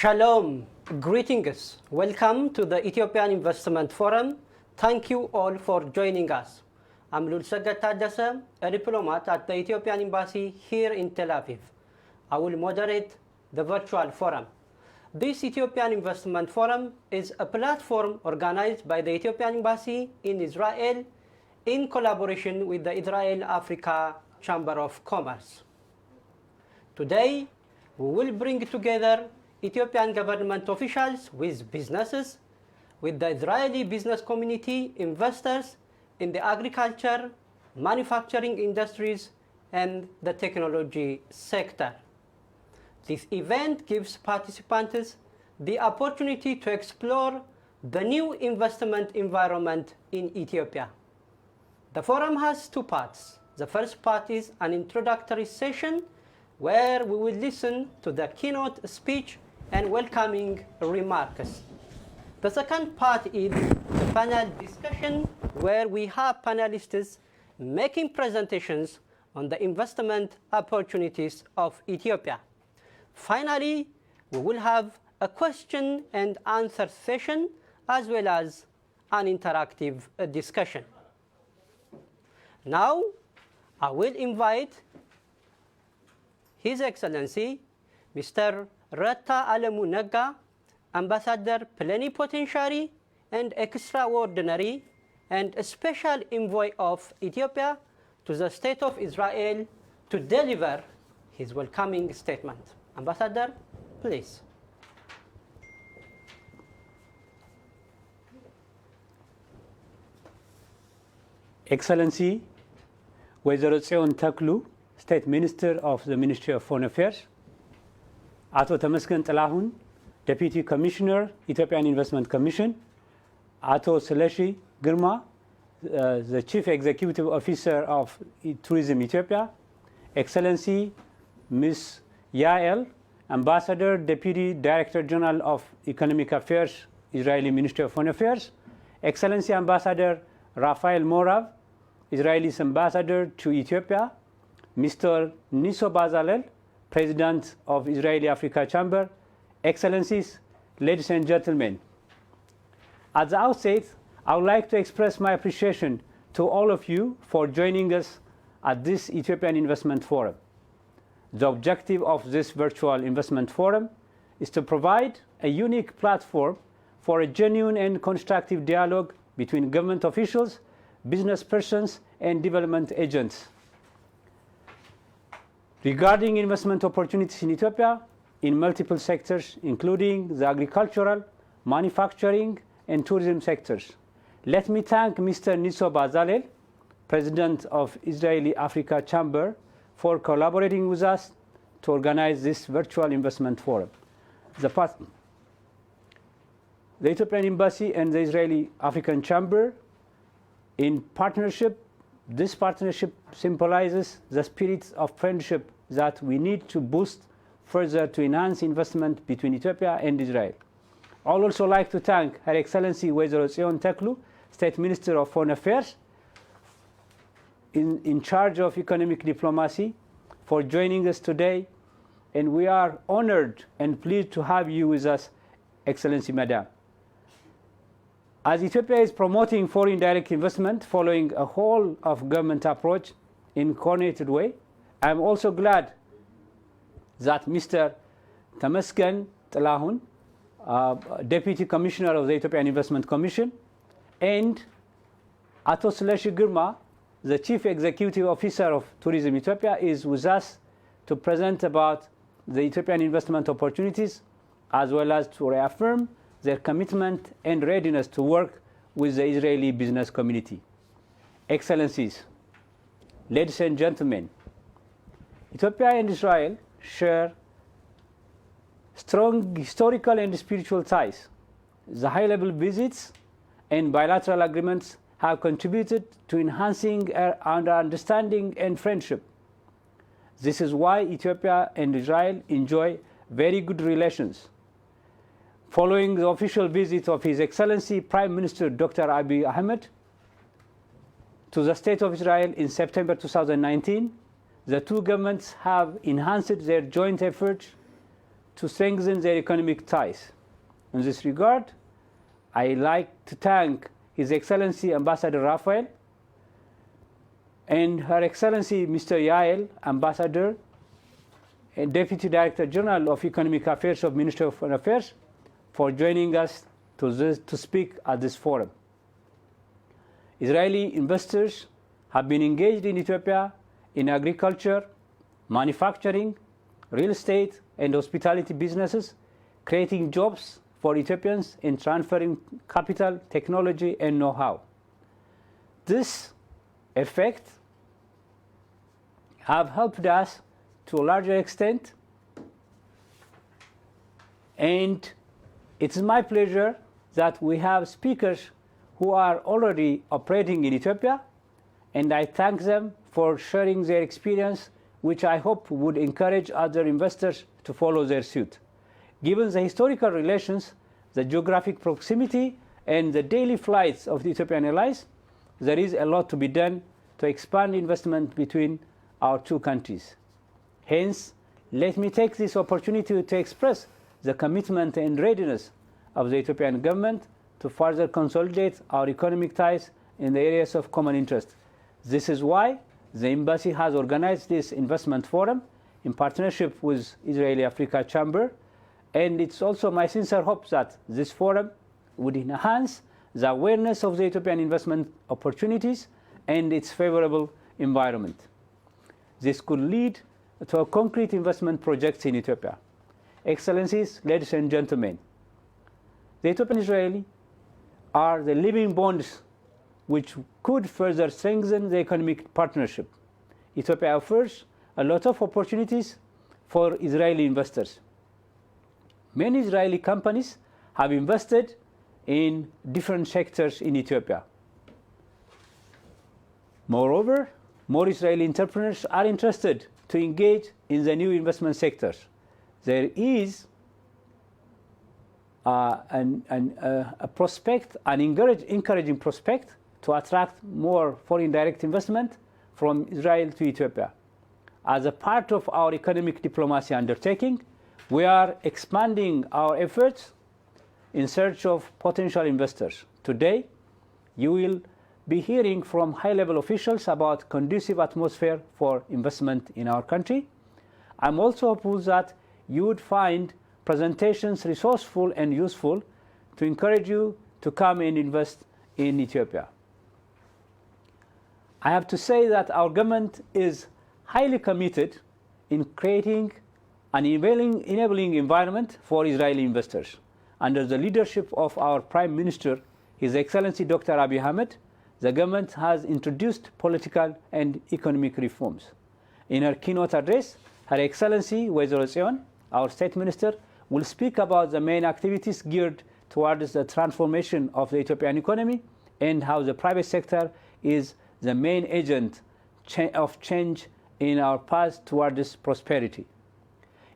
Shalom, greetings. Welcome to the Ethiopian Investment Forum. Thank you all for joining us. I'm Lulsagat Tadasa, a diplomat at the Ethiopian Embassy here in Tel Aviv. I will moderate the virtual forum. This Ethiopian Investment Forum is a platform organized by the Ethiopian Embassy in Israel in collaboration with the Israel-Africa Chamber of Commerce. Today, we will bring together Ethiopian government officials with businesses, with the Israeli business community, investors in the agriculture, manufacturing industries, and the technology sector. This event gives participants the opportunity to explore the new investment environment in Ethiopia. The forum has two parts. The first part is an introductory session where we will listen to the keynote speech and welcoming remarks. The second part is the panel discussion where we have panelists making presentations on the investment opportunities of Ethiopia. Finally, we will have a question and answer session as well as an interactive discussion. Now, I will invite His Excellency, Mr. Rata Alemu Nega, Ambassador Plenipotentiary and Extraordinary and Special Envoy of Ethiopia to the State of Israel to deliver his welcoming statement. Ambassador, please. Excellency, Wezero Tseon Taklu, State Minister of the Ministry of Foreign Affairs, Ato Temesgen Telahun, Deputy Commissioner, Ethiopian Investment Commission, Ato Seleshi Girma, the Chief Executive Officer of Tourism Ethiopia, Excellency Ms. Yael, Ambassador, Deputy Director General of Economic Affairs, Israeli Ministry of Foreign Affairs, Excellency Ambassador Rafael Morav, Israel's Ambassador to Ethiopia, Mr. Niso Bazalel, President of Israeli-Africa Chamber, Excellencies, ladies and gentlemen. At the outset, I would like to express my appreciation to all of you for joining us at this Ethiopian Investment Forum. The objective of this virtual investment forum is to provide a unique platform for a genuine and constructive dialogue between government officials, business persons, and development agents regarding investment opportunities in Ethiopia in multiple sectors, including the agricultural, manufacturing, and tourism sectors. Let me thank Mr. Niso Bazalel, President of Israeli-Africa Chamber, for collaborating with us to organize this virtual investment forum. The Ethiopian Embassy and the Israeli-African Chamber, in partnership, this partnership symbolizes the spirit of friendship that we need to boost further to enhance investment between Ethiopia and Israel. I would also like to thank Her Excellency Wezero Tseon Taklu, State Minister of Foreign Affairs, in charge of economic diplomacy, for joining us today, and we are honored and pleased to have you with us, Excellency Madam. As Ethiopia is promoting foreign direct investment following a whole of government approach in coordinated way, I am also glad that Mr. Temesgen Telahun, Deputy Commissioner of the Ethiopian Investment Commission, and Ato Seleshi Girma, the Chief Executive Officer of Tourism Ethiopia, is with us to present about the Ethiopian investment opportunities, as well as to reaffirm their commitment and readiness to work with the Israeli business community. Excellencies, ladies and gentlemen, Ethiopia and Israel share strong historical and spiritual ties. The high-level visits and bilateral agreements have contributed to enhancing our understanding and friendship. This is why Ethiopia and Israel enjoy very good relations. Following the official visit of His Excellency Prime Minister Dr. Abiy Ahmed to the State of Israel in September 2019, the two governments have enhanced their joint efforts to strengthen their economic ties. In this regard, I like to thank His Excellency Ambassador Rafael and Her Excellency Mr. Yael, Ambassador and Deputy Director General of Economic Affairs of Ministry of Foreign Affairs, for joining us to speak at this forum. Israeli investors have been engaged in Ethiopia in agriculture, manufacturing, real estate, and hospitality businesses, creating jobs for Ethiopians in transferring capital, technology, and know-how. This effect have helped us to a larger extent, and it's my pleasure that we have speakers who are already operating in Ethiopia, and I thank them for sharing their experience, which I hope would encourage other investors to follow their suit. Given the historical relations, the geographic proximity, and the daily flights of the Ethiopian Airlines, there is a lot to be done to expand investment between our two countries. Hence, let me take this opportunity to express the commitment and readiness of the Ethiopian government to further consolidate our economic ties in the areas of common interest. This is why the embassy has organized this investment forum in partnership with Israeli Africa Chamber, and it's also my sincere hope that this forum would enhance the awareness of the Ethiopian investment opportunities and its favorable environment. This could lead to a concrete investment projects in Ethiopia. Excellencies, ladies and gentlemen, the Ethiopian Israeli are the living bonds which could further strengthen the economic partnership. Ethiopia offers a lot of opportunities for Israeli investors. Many Israeli companies have invested in different sectors in Ethiopia. Moreover, more Israeli entrepreneurs are interested to engage in the new investment sectors. There is a prospect, an encouraging prospect to attract more foreign direct investment from Israel to Ethiopia. As a part of our economic diplomacy undertaking, we are expanding our efforts in search of potential investors. Today, you will be hearing from high-level officials about conducive atmosphere for investment in our country. I'm also hopeful that you would find presentations resourceful and useful to encourage you to come and invest in Ethiopia. I have to say that our government is highly committed in creating an enabling environment for Israeli investors. Under the leadership of our Prime Minister, His Excellency Dr. Abiy Ahmed, the government has introduced political and economic reforms. In her keynote address, Her Excellency Weziro Tzion, our State Minister, will speak about the main activities geared towards the transformation of the Ethiopian economy and how the private sector is the main agent of change in our path towards prosperity.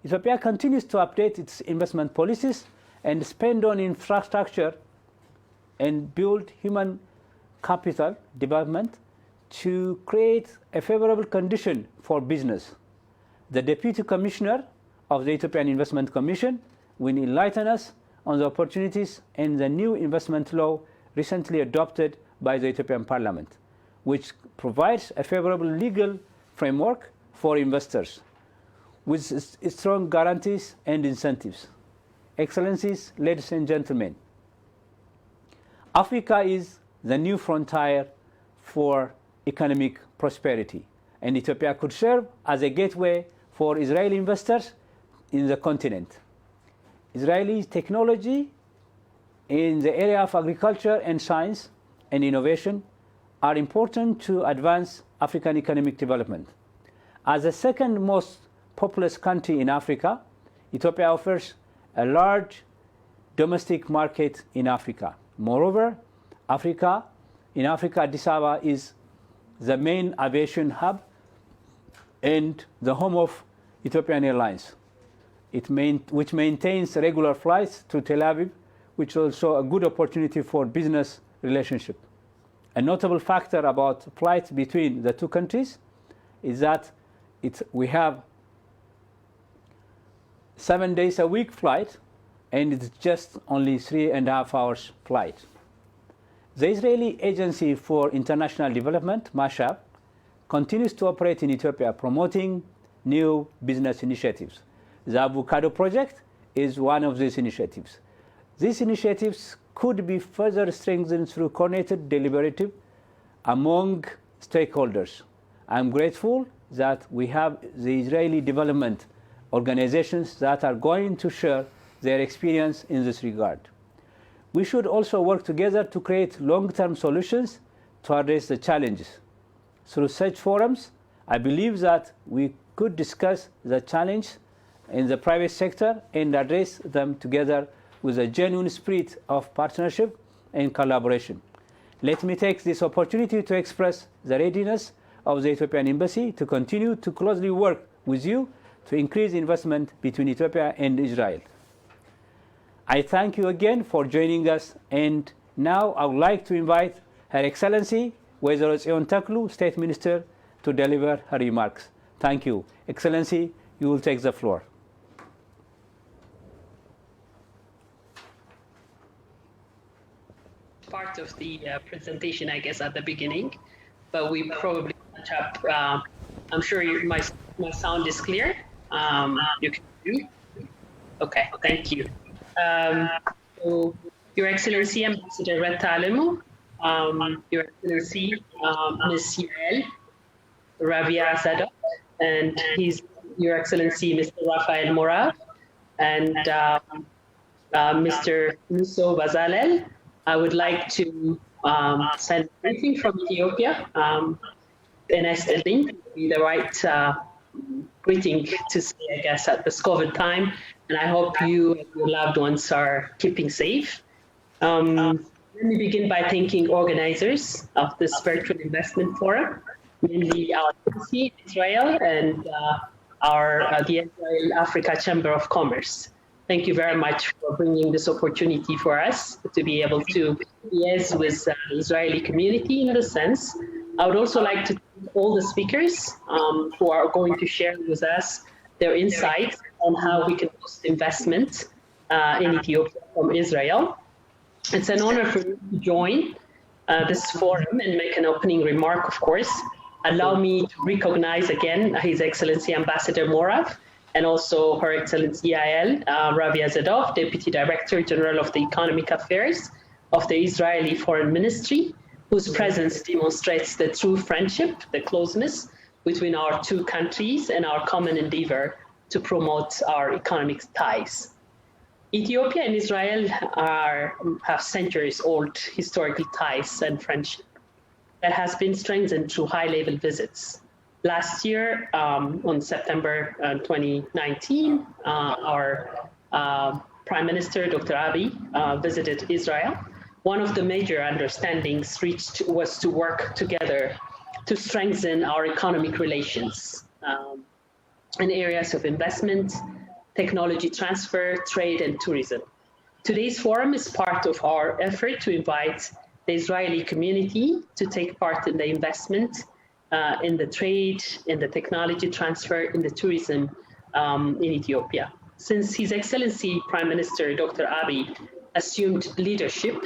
Ethiopia continues to update its investment policies and spend on infrastructure and build human capital development to create a favorable condition for business. The Deputy Commissioner of the Ethiopian Investment Commission will enlighten us on the opportunities in the new investment law recently adopted by the Ethiopian Parliament, which provides a favorable legal framework for investors with strong guarantees and incentives. Excellencies, ladies and gentlemen, Africa is the new frontier for economic prosperity, and Ethiopia could serve as a gateway for Israeli investors in the continent. Israeli technology in the area of agriculture and science and innovation are important to advance African economic development. As the second most populous country in Africa, Ethiopia offers a large domestic market in Africa. Moreover, in Africa, Addis Ababa is the main aviation hub and the home of Ethiopian Airlines, which maintains regular flights to Tel Aviv, which is also a good opportunity for business relationship. A notable factor about flights between the two countries is that we have 7 days a week flight, and it's just only 3.5 hours flight. The Israeli Agency for International Development, MASHAP, continues to operate in Ethiopia, promoting new business initiatives. The Avocado Project is one of these initiatives. These initiatives could be further strengthened through coordinated deliberative among stakeholders. I'm grateful that we have the Israeli development organizations that are going to share their experience in this regard. We should also work together to create long-term solutions to address the challenges. Through such forums, I believe that we could discuss the challenge in the private sector and address them together with a genuine spirit of partnership and collaboration. Let me take this opportunity to express the readiness of the Ethiopian Embassy to continue to closely work with you to increase investment between Ethiopia and Israel. I thank you again for joining us, and now I would like to invite Her Excellency Wezero Tzion Teklu, State Minister, to deliver her remarks. Thank you. Excellency, you will take the floor. Part of the presentation, I guess, at the beginning, but we probably catch up. I'm sure my sound is clear. You can hear me? Okay, thank you. So, Your Excellency, Ambassador Retta Alemu, Your Excellency, Ms. Yael Ravia Zadok, and Your Excellency, Mr. Rafael Morav, and Mr. Muso Bazalel. I would like to send a briefing from Ethiopia. Would be the right greeting to say, I guess, at this COVID time. And I hope you and your loved ones are keeping safe. Let me begin by thanking organizers of this virtual investment forum, mainly our embassy in Israel and the Israel Africa Chamber of Commerce. Thank you very much for bringing this opportunity for us to be able to liaise with the Israeli community in this sense. I would also like to thank all the speakers who are going to share with us their insights on how we can boost investment in Ethiopia from Israel. It's an honor for me to join this forum and make an opening remark, of course. Allow me to recognize again His Excellency Ambassador Morav, and also Her Excellency Yael Ravia Zadok, Deputy Director General of the Economic Affairs of the Israeli Foreign Ministry, whose presence demonstrates the true friendship, the closeness between our two countries and our common endeavor to promote our economic ties. Ethiopia and Israel have centuries-old historical ties and friendship that has been strengthened through high-level visits. Last year, on September 2019, our Prime Minister, Dr. Abiy, visited Israel. One of the major understandings reached was to work together to strengthen our economic relations in areas of investment, technology transfer, trade, and tourism. Today's forum is part of our effort to invite the Israeli community to take part in the investment, in the trade, in the technology transfer, in the tourism in Ethiopia. Since His Excellency Prime Minister Dr. Abiy assumed leadership,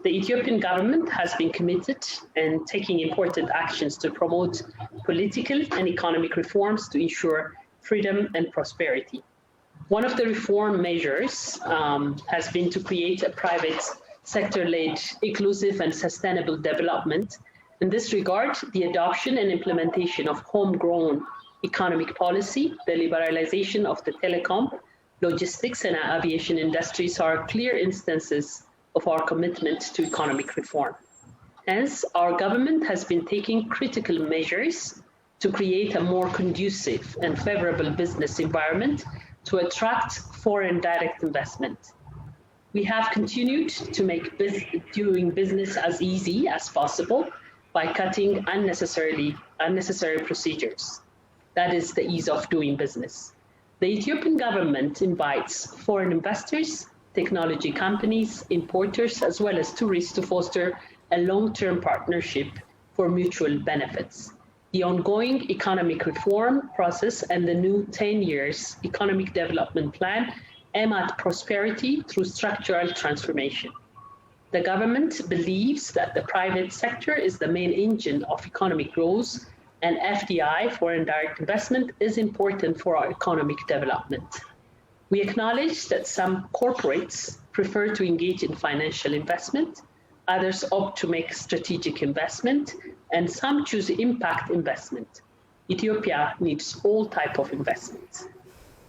the Ethiopian government has been committed and taking important actions to promote political and economic reforms to ensure freedom and prosperity. One of the reform measures has been to create a private sector-led inclusive and sustainable development. In this regard, the adoption and implementation of homegrown economic policy, the liberalization of the telecom, logistics, and aviation industries are clear instances of our commitment to economic reform. Hence, our government has been taking critical measures to create a more conducive and favorable business environment to attract foreign direct investment. We have continued to make doing business as easy as possible by cutting unnecessary procedures. That is the ease of doing business. The Ethiopian government invites foreign investors, technology companies, importers, as well as tourists to foster a long-term partnership for mutual benefits. the ongoing economic reform process and the new 10 years economic development plan aim at prosperity through structural transformation. The government believes that the private sector is the main engine of economic growth, and FDI, foreign direct investment, is important for our economic development. We acknowledge that some corporates prefer to engage in financial investment, others opt to make strategic investment, and some choose impact investment. Ethiopia needs all types of investments.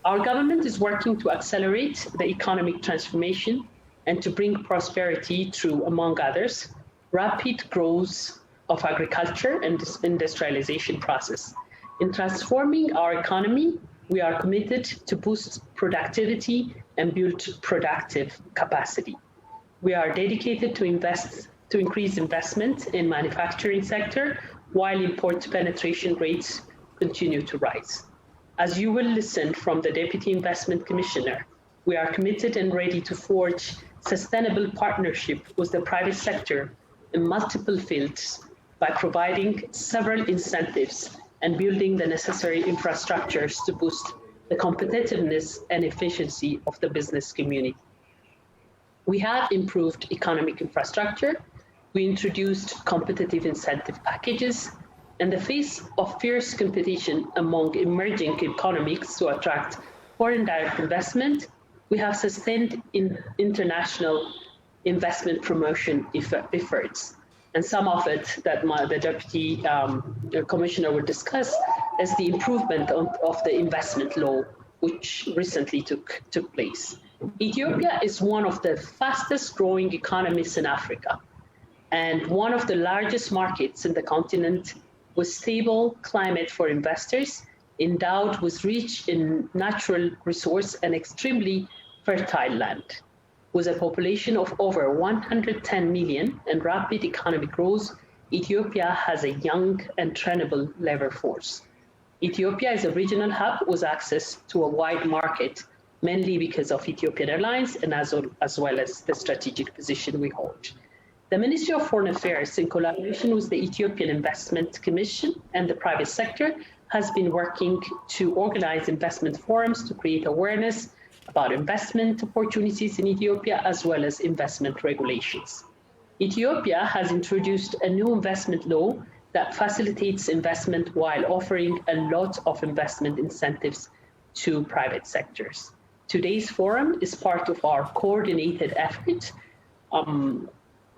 Our government is working to accelerate the economic transformation and to bring prosperity through, among others, rapid growth of agriculture and industrialization process. In transforming our economy, we are committed to boost productivity and build productive capacity. We are dedicated to increase investment in manufacturing sector while import penetration rates continue to rise. As you will listen from the Deputy Investment Commissioner, we are committed and ready to forge sustainable partnership with the private sector in multiple fields by providing several incentives and building the necessary infrastructures to boost the competitiveness and efficiency of the business community. We have improved economic infrastructure. We introduced competitive incentive packages. In the face of fierce competition among emerging economies to attract foreign direct investment, we have sustained international investment promotion efforts. And some of it that the Deputy Commissioner will discuss is the improvement of the investment law, which recently took place. Ethiopia is one of the fastest growing economies in Africa and one of the largest markets in the continent, with stable climate for investors, endowed with rich in natural resource and extremely fertile land. With a population of over 110 million and rapid economic growth, Ethiopia has a young and trainable labor force. Ethiopia is a regional hub with access to a wide market, mainly because of Ethiopian Airlines and as well as the strategic position we hold. The Ministry of Foreign Affairs, in collaboration with the Ethiopian Investment Commission and the private sector, has been working to organize investment forums to create awareness about investment opportunities in Ethiopia, as well as investment regulations. Ethiopia has introduced a new investment law that facilitates investment while offering a lot of investment incentives to private sectors. Today's forum is part of our coordinated effort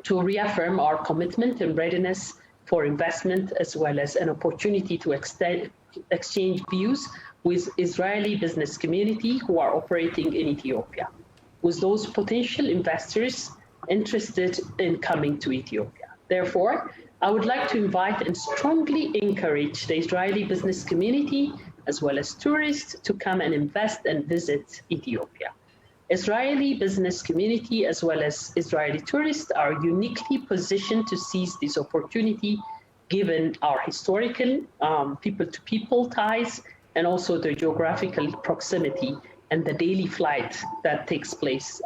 to reaffirm our commitment and readiness for investment, as well as an opportunity to exchange views with Israeli business community who are operating in Ethiopia, with those potential investors interested in coming to Ethiopia. Therefore, I would like to invite and strongly encourage the Israeli business community, as well as tourists, to come and invest and visit Ethiopia. Israeli business community, as well as Israeli tourists, are uniquely positioned to seize this opportunity, given our historical people-to-people ties, and also the geographical proximity and the daily flight that takes place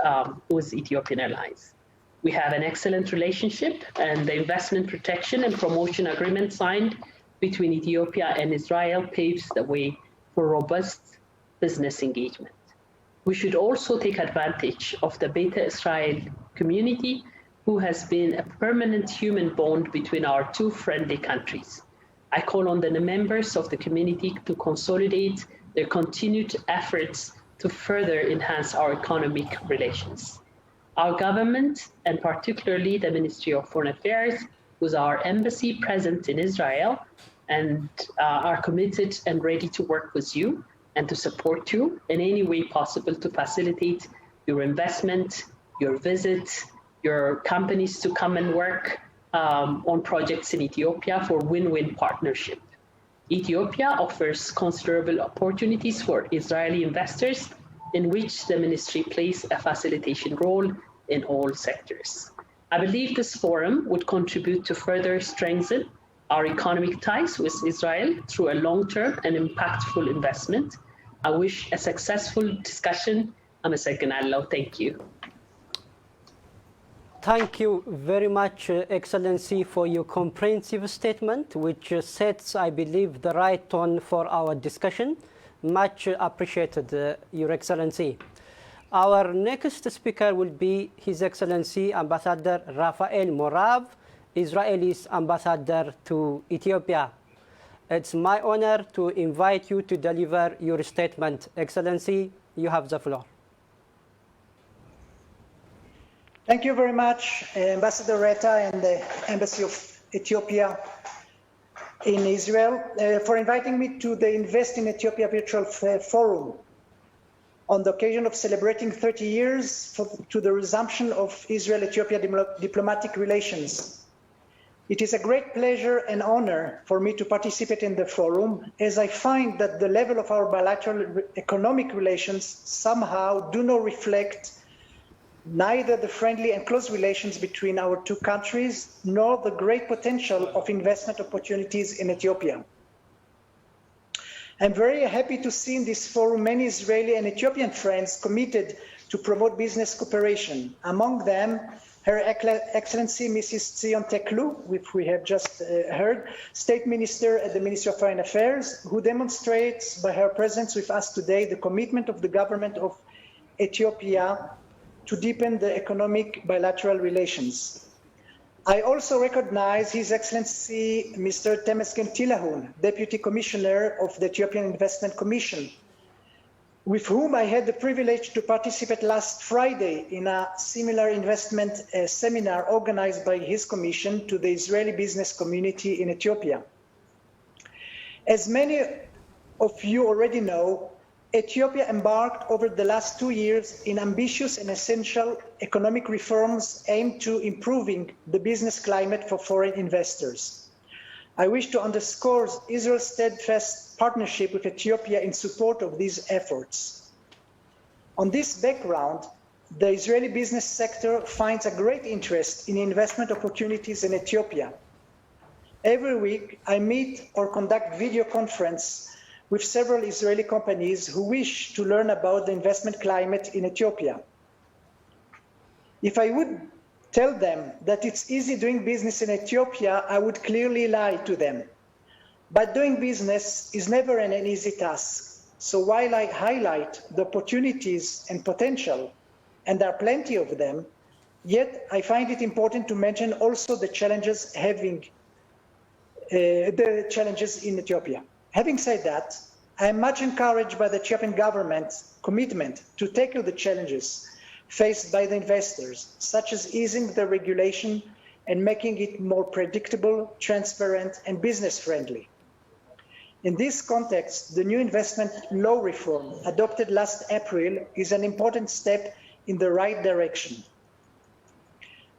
with Ethiopian Airlines. We have an excellent relationship, and the investment protection and promotion agreement signed between Ethiopia and Israel paves the way for robust business engagement. We should also take advantage of the Beta Israel community, who has been a permanent human bond between our two friendly countries. I call on the members of the community to consolidate their continued efforts to further enhance our economic relations. Our government, and particularly the Ministry of Foreign Affairs, with our embassy present in Israel, and are committed and ready to work with you and to support you in any way possible to facilitate your investment, your visit, your companies to come and work on projects in Ethiopia for win-win partnership. Ethiopia offers considerable opportunities for Israeli investors, in which the ministry plays a facilitation role in all sectors. I believe this forum would contribute to further strengthen our economic ties with Israel through a long-term and impactful investment. I wish a successful discussion. Thank you. Thank you very much, Excellency, for your comprehensive statement, which sets, I believe, the right tone for our discussion. Much appreciated, Your Excellency. Our next speaker will be His Excellency Ambassador Rafael Morav, Israel's ambassador to Ethiopia. It's my honor to invite you to deliver your statement. Excellency, you have the floor. Thank you very much, Ambassador Reta and the Embassy of Ethiopia in Israel, for inviting me to the Invest in Ethiopia Virtual Forum on the occasion of celebrating 30 years to the resumption of Israel-Ethiopia diplomatic relations. It is a great pleasure and honor for me to participate in the forum, as I find that the level of our bilateral economic relations somehow do not reflect neither the friendly and close relations between our two countries, nor the great potential of investment opportunities in Ethiopia. I'm very happy to see in this forum many Israeli and Ethiopian friends committed to promote business cooperation. Among them, Her Excellency Mrs. Zion Teklu, which we have just heard, State Minister at the Ministry of Foreign Affairs, who demonstrates by her presence with us today the commitment of the government of Ethiopia to deepen the economic bilateral relations. I also recognize His Excellency Mr. Temesgen Tilahun, Deputy Commissioner of the Ethiopian Investment Commission, with whom I had the privilege to participate last Friday in a similar investment seminar organized by his commission to the Israeli business community in Ethiopia. As many of you already know, Ethiopia embarked over the last 2 years in ambitious and essential economic reforms aimed to improving the business climate for foreign investors. I wish to underscore Israel's steadfast partnership with Ethiopia in support of these efforts. On this background, the Israeli business sector finds a great interest in investment opportunities in Ethiopia. Every week, I meet or conduct video conference with several Israeli companies who wish to learn about the investment climate in Ethiopia. If I would tell them that it's easy doing business in Ethiopia, I would clearly lie to them. But doing business is never an easy task. So while I highlight the opportunities and potential, and there are plenty of them, yet I find it important to mention also the challenges in Ethiopia. Having said that, I am much encouraged by the Ethiopian government's commitment to tackle the challenges faced by the investors, such as easing the regulation and making it more predictable, transparent, and business-friendly. In this context, the new investment law reform adopted last April is an important step in the right direction.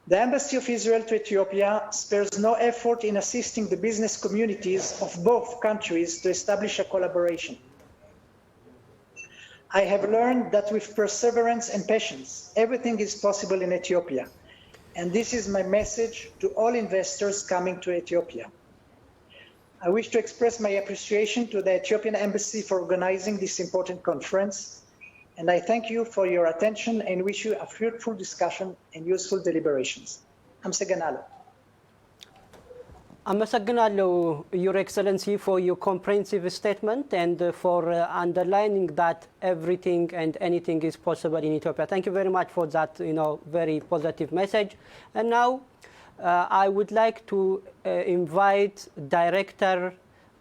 The Embassy of Israel to Ethiopia spares no effort in assisting the business communities of both countries to establish a collaboration. I have learned that with perseverance and patience, everything is possible in Ethiopia. And this is my message to all investors coming to Ethiopia. I wish to express my appreciation to the Ethiopian Embassy for organizing this important conference. And I thank you for your attention and wish you a fruitful discussion and useful deliberations. አመሰግናለሁ። አመሰግናለሁ, Your Excellency, for your comprehensive statement and for underlining that everything and anything is possible in Ethiopia. Thank you very much for that, very positive message. And now I would like to invite Director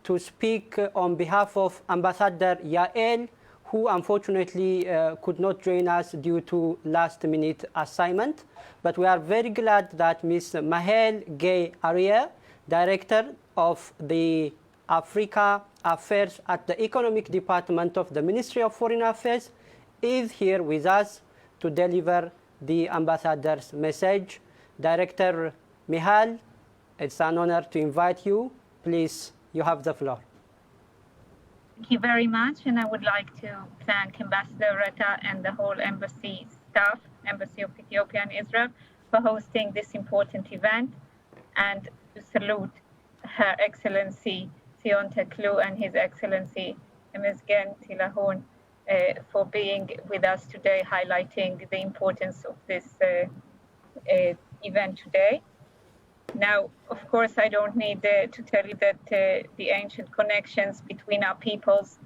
to speak on behalf of Ambassador Yael, who unfortunately could not join us due to last-minute assignment. But we are very glad that Ms. Mahel Gay Aria, Director of the Africa Affairs at the Economic Department of the Ministry of Foreign Affairs, is here with us to deliver the ambassador's message. Director Michal, it's an honor to invite you. Please, you have the floor. Thank you very much, and I would like to thank Ambassador Reta and the whole embassy staff, Embassy of Ethiopia and Israel, for hosting this important event, and to salute Her Excellency Zion Teklu and His Excellency Temesgen Tilahun for being with us today, highlighting the importance of this event today. Now, of course, I don't need to tell you that the ancient connections between our peoples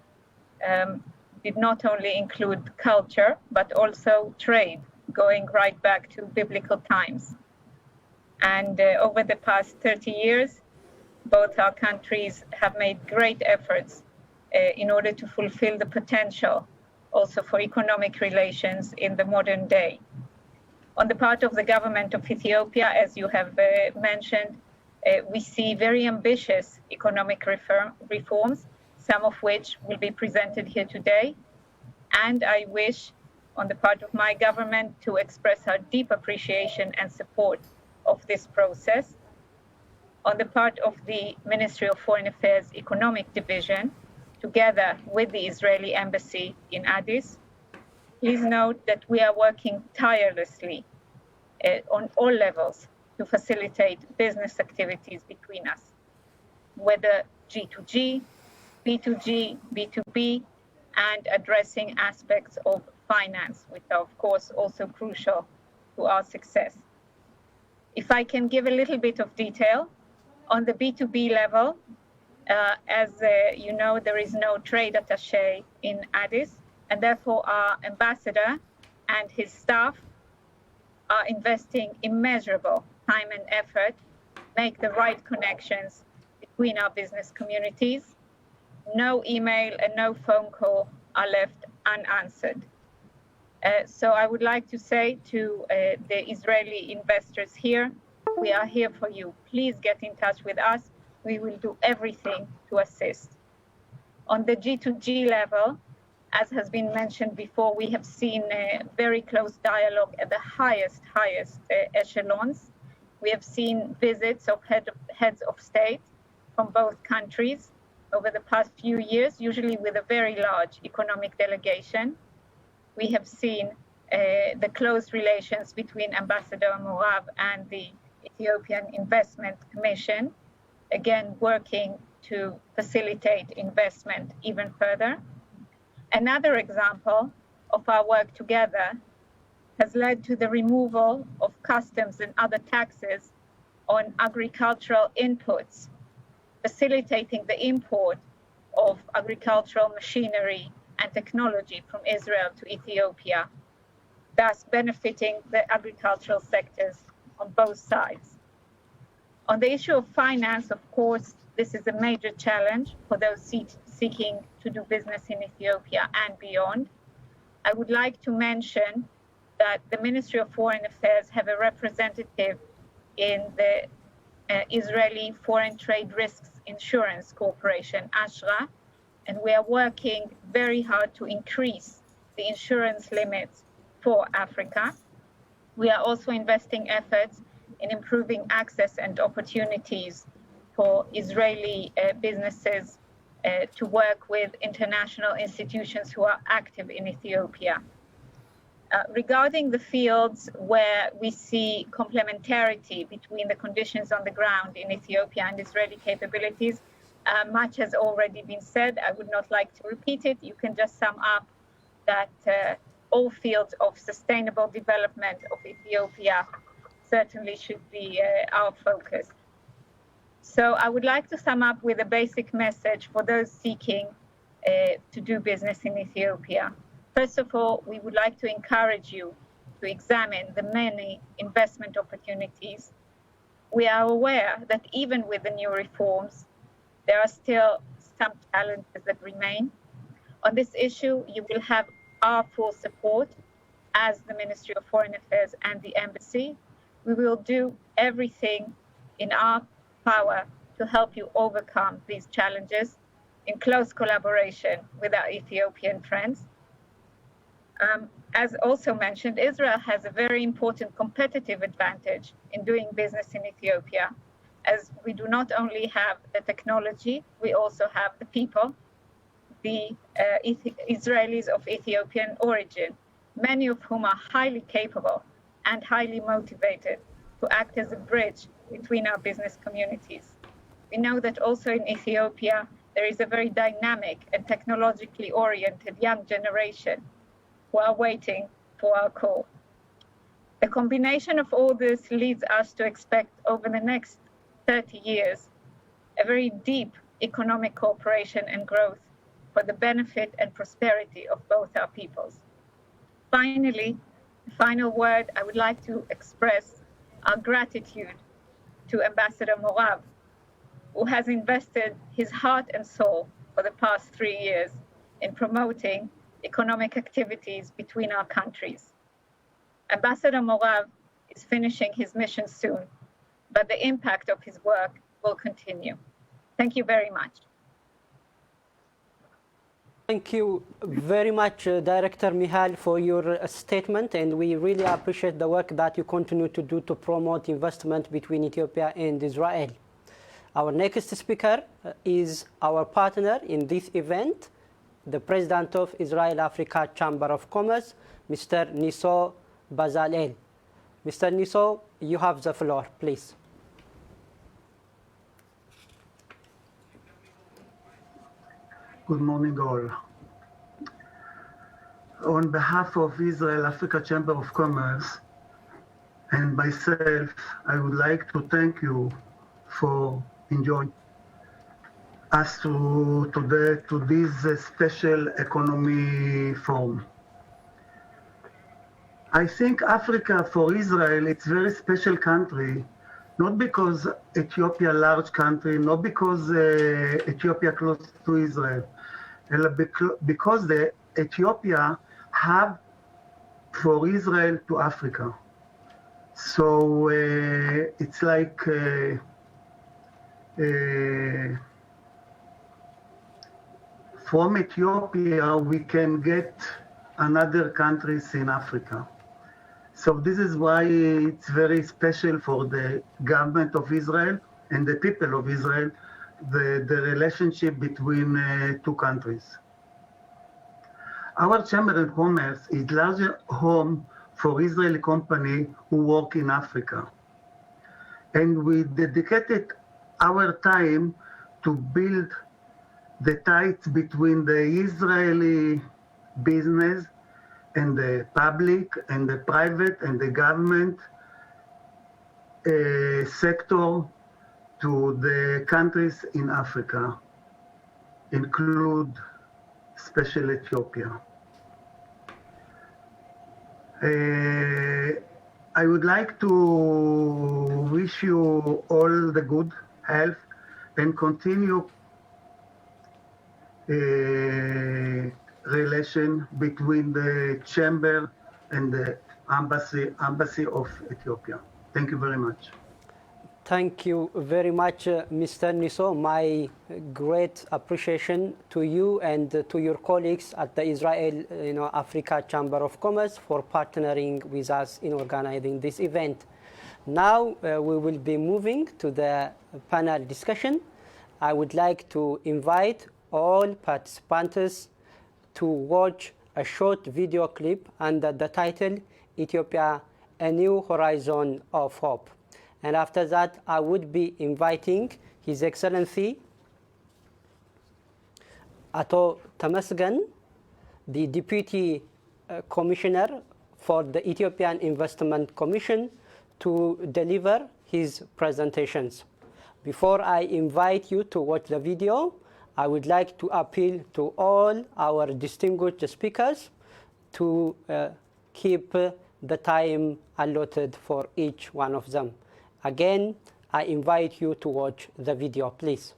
did not only include culture, but also trade, going right back to biblical times. And over the past 30 years, both our countries have made great efforts in order to fulfill the potential also for economic relations in the modern day. On the part of the government of Ethiopia, as you have mentioned, we see very ambitious economic reforms, some of which will be presented here today. And I wish, on the part of my government, to express our deep appreciation and support of this process. On the part of the Ministry of Foreign Affairs Economic Division, together with the Israeli Embassy in Addis, please note that we are working tirelessly on all levels to facilitate business activities between us, whether G2G, B2G, B2B, and addressing aspects of finance, which are of course also crucial to our success. If I can give a little bit of detail, on the B2B level, as you know, there is no trade attaché in Addis, and therefore our ambassador and his staff are investing immeasurable time and effort to make the right connections between our business communities. No email and no phone call are left unanswered. So I would like to say to the Israeli investors here, we are here for you. Please get in touch with us. We will do everything to assist. On the G2G level, as has been mentioned before, we have seen a very close dialogue at the highest echelons. We have seen visits of heads of state from both countries over the past few years, usually with a very large economic delegation. We have seen the close relations between Ambassador Morav and the Ethiopian Investment Commission, again working to facilitate investment even further. Another example of our work together has led to the removal of customs and other taxes on agricultural inputs, facilitating the import of agricultural machinery and technology from Israel to Ethiopia, thus benefiting the agricultural sectors on both sides. On the issue of finance, of course, this is a major challenge for those seeking to do business in Ethiopia and beyond. I would like to mention that the Ministry of Foreign Affairs have a representative in the Israeli Foreign Trade Risks Insurance Corporation, ASHRA, and we are working very hard to increase the insurance limits for Africa. We are also investing efforts in improving access and opportunities for Israeli businesses to work with international institutions who are active in Ethiopia. Regarding the fields where we see complementarity between the conditions on the ground in Ethiopia and Israeli capabilities, much has already been said. I would not like to repeat it. You can just sum up that all fields of sustainable development of Ethiopia certainly should be our focus. So I would like to sum up with a basic message for those seeking to do business in Ethiopia. First of all, we would like to encourage you to examine the many investment opportunities. We are aware that even with the new reforms, there are still some challenges that remain. On this issue, you will have our full support as the Ministry of Foreign Affairs and the Embassy. We will do everything in our power to help you overcome these challenges in close collaboration with our Ethiopian friends. As also mentioned, Israel has a very important competitive advantage in doing business in Ethiopia, as we do not only have the technology, we also have the people, the Israelis of Ethiopian origin, many of whom are highly capable and highly motivated to act as a bridge between our business communities. We know that also in Ethiopia, there is a very dynamic and technologically oriented young generation who are waiting for our call. The combination of all this leads us to expect over the next 30 years a very deep economic cooperation and growth for the benefit and prosperity of both our peoples. Finally, the final word, I would like to express our gratitude to Ambassador Morav, who has invested his heart and soul for the past 3 years in promoting economic activities between our countries. Ambassador Morav is finishing his mission soon, but the impact of his work will continue. Thank you very much. Thank you very much, Director Michal, for your statement, and we really appreciate the work that you continue to do to promote investment between Ethiopia and Israel. Our next speaker is our partner in this event, the President of Israel Africa Chamber of Commerce, Mr. Niso Bazalel. Mr. Niso, you have the floor, please. Good morning, all. On behalf of Israel Africa Chamber of Commerce and myself, I would like to thank you for enjoying us to this special economy forum. I think Africa for Israel, it's a very special country, not because Ethiopia large country, not because Ethiopia close to Israel, because the Ethiopia have for Israel to Africa. So it's like from Ethiopia we can get another countries in Africa. So this is why it's very special for the government of Israel and the people of Israel, the relationship between two countries. Our Chamber of Commerce is larger home for Israeli company who work in Africa. And we dedicated our time to build the ties between the Israeli business and the public and the private and the government sector to the countries in Africa, include especially Ethiopia. I would like to wish you all the good health and continue relation between the chamber and the embassy of Ethiopia. Thank you very much. Thank you very much, Mr. Niso. My great appreciation to you and to your colleagues at the Israel Africa Chamber of Commerce for partnering with us in organizing this event. Now we will be moving to the panel discussion. I would like to invite all participants to watch a short video clip under the title Ethiopia, a New Horizon of Hope. And after that, I would be inviting His Excellency Ato Tamasgen, the Deputy Commissioner for the Ethiopian Investment Commission, to deliver his presentations. Before I invite you to watch the video, I would like to appeal to all our distinguished speakers to keep the time allotted for each one of them. Again, I invite you to watch the video, please.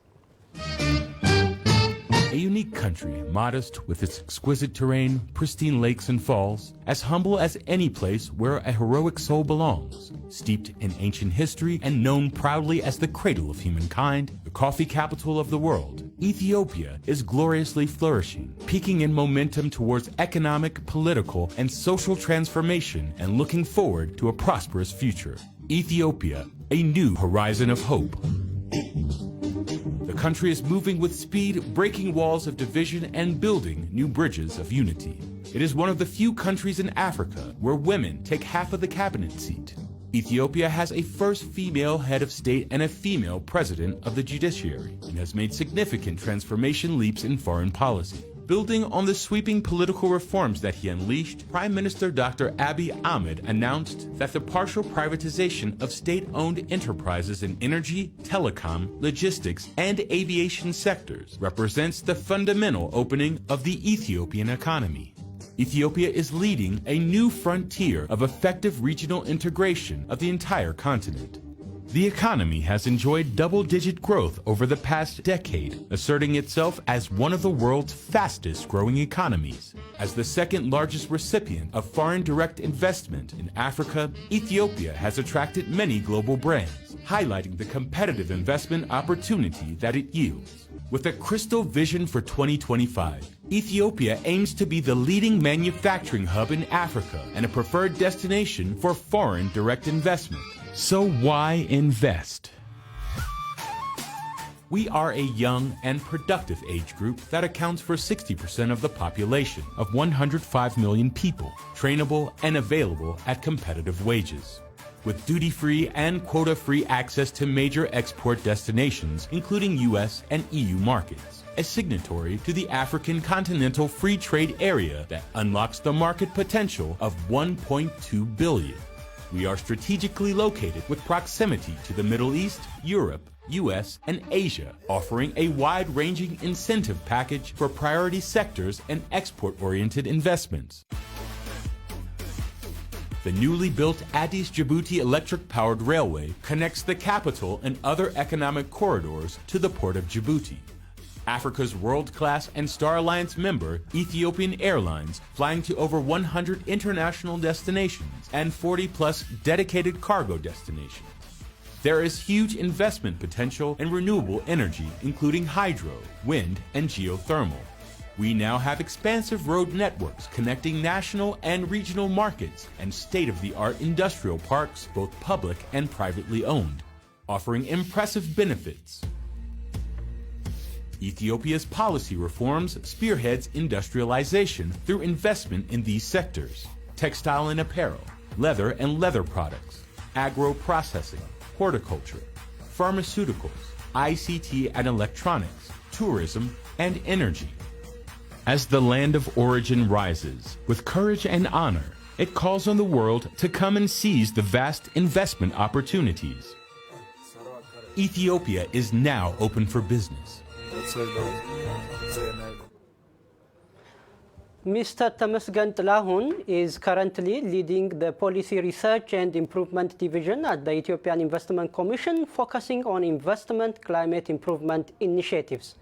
A unique country, modest with its exquisite terrain, pristine lakes and falls, as humble as any place where a heroic soul belongs, steeped in ancient history and known proudly as the cradle of humankind, the coffee capital of the world, Ethiopia is gloriously flourishing, peaking in momentum towards economic, political, and social transformation and looking forward to a prosperous future. Ethiopia, a new horizon of hope. The country is moving with speed, breaking walls of division and building new bridges of unity. It is one of the few countries in Africa where women take half of the cabinet seat. Ethiopia has a first female head of state and a female president of the judiciary, and has made significant transformation leaps in foreign policy. Building on the sweeping political reforms that he unleashed, Prime Minister Dr. Abiy Ahmed announced that the partial privatization of state-owned enterprises in energy, telecom, logistics, and aviation sectors represents the fundamental opening of the Ethiopian economy. Ethiopia is leading a new frontier of effective regional integration of the entire continent. The economy has enjoyed double-digit growth over the past decade, asserting itself as one of the world's fastest-growing economies. As the second-largest recipient of foreign direct investment in Africa, Ethiopia has attracted many global brands, highlighting the competitive investment opportunity that it yields. With a crystal vision for 2025, Ethiopia aims to be the leading manufacturing hub in Africa and a preferred destination for foreign direct investment. So why invest? We are a young and productive age group that accounts for 60% of the population of 105 million people, trainable and available at competitive wages. With duty-free and quota-free access to major export destinations, including US and EU markets, a signatory to the African Continental Free Trade Area that unlocks the market potential of 1.2 billion. We are strategically located with proximity to the Middle East, Europe, US, and Asia, offering a wide-ranging incentive package for priority sectors and export-oriented investments. The newly built Addis-Djibouti electric-powered railway connects the capital and other economic corridors to the port of Djibouti. Africa's world-class and Star Alliance member, Ethiopian Airlines, flying to over 100 international destinations and 40-plus dedicated cargo destinations. There is huge investment potential in renewable energy, including hydro, wind, and geothermal. We now have expansive road networks connecting national and regional markets and state-of-the-art industrial parks, both public and privately owned, offering impressive benefits. Ethiopia's policy reforms spearheads industrialization through investment in these sectors: textile and apparel, leather and leather products, agro-processing, horticulture, pharmaceuticals, ICT and electronics, tourism, and energy. As the land of origin rises, with courage and honor, it calls on the world to come and seize the vast investment opportunities. Ethiopia is now open for business. Mr. Temesgen Tilahun is currently leading the Policy Research and Improvement Division at the Ethiopian Investment Commission, focusing on investment climate improvement initiatives.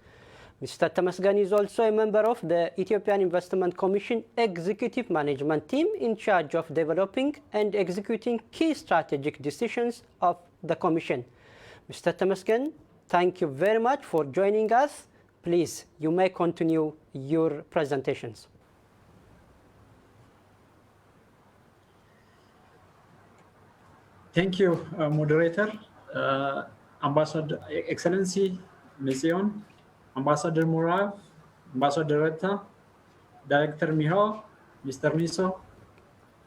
Mr. Temesgen is also a member of the Ethiopian Investment Commission Executive Management Team in charge of developing and executing key strategic decisions of the Commission. Mr. Temesgen, thank you very much for joining us. Please, you may continue your presentations. Thank you, Moderator, Ambassador, Excellency Mission, Ambassador Murav, Ambassador Retta, Director Miho, Mr. Miso,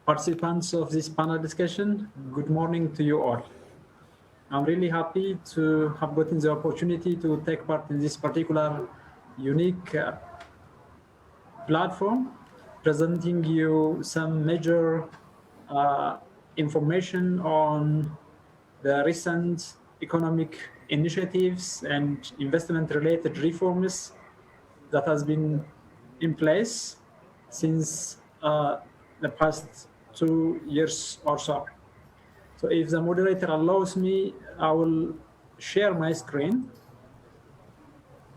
participants of this panel discussion, good morning to you all. I'm really happy to have gotten the opportunity to take part in this particular unique platform, presenting you some major information on the recent economic initiatives and investment-related reforms that has been in place since the past 2 years or so. So if the moderator allows me, I will share my screen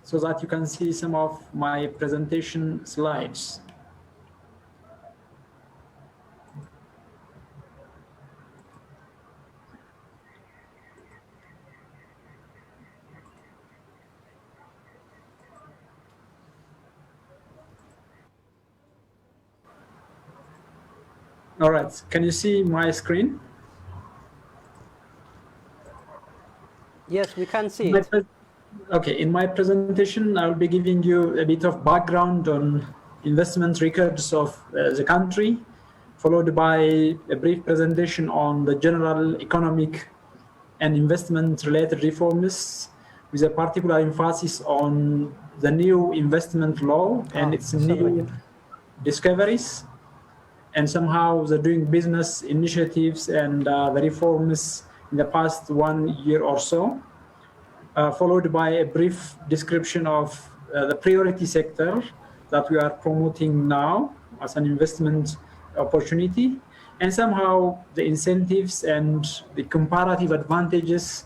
so that you can see some of my presentation slides. All right, can you see my screen? Yes, we can see it. Okay, in my presentation, I'll be giving you a bit of background on investment records of the country, followed by a brief presentation on the general economic and investment-related reforms, with a particular emphasis on the new investment law and its new discoveries, and somehow the doing business initiatives and the reforms in the past 1 year or so, followed by a brief description of the priority sector that we are promoting now as an investment opportunity, and somehow the incentives and the comparative advantages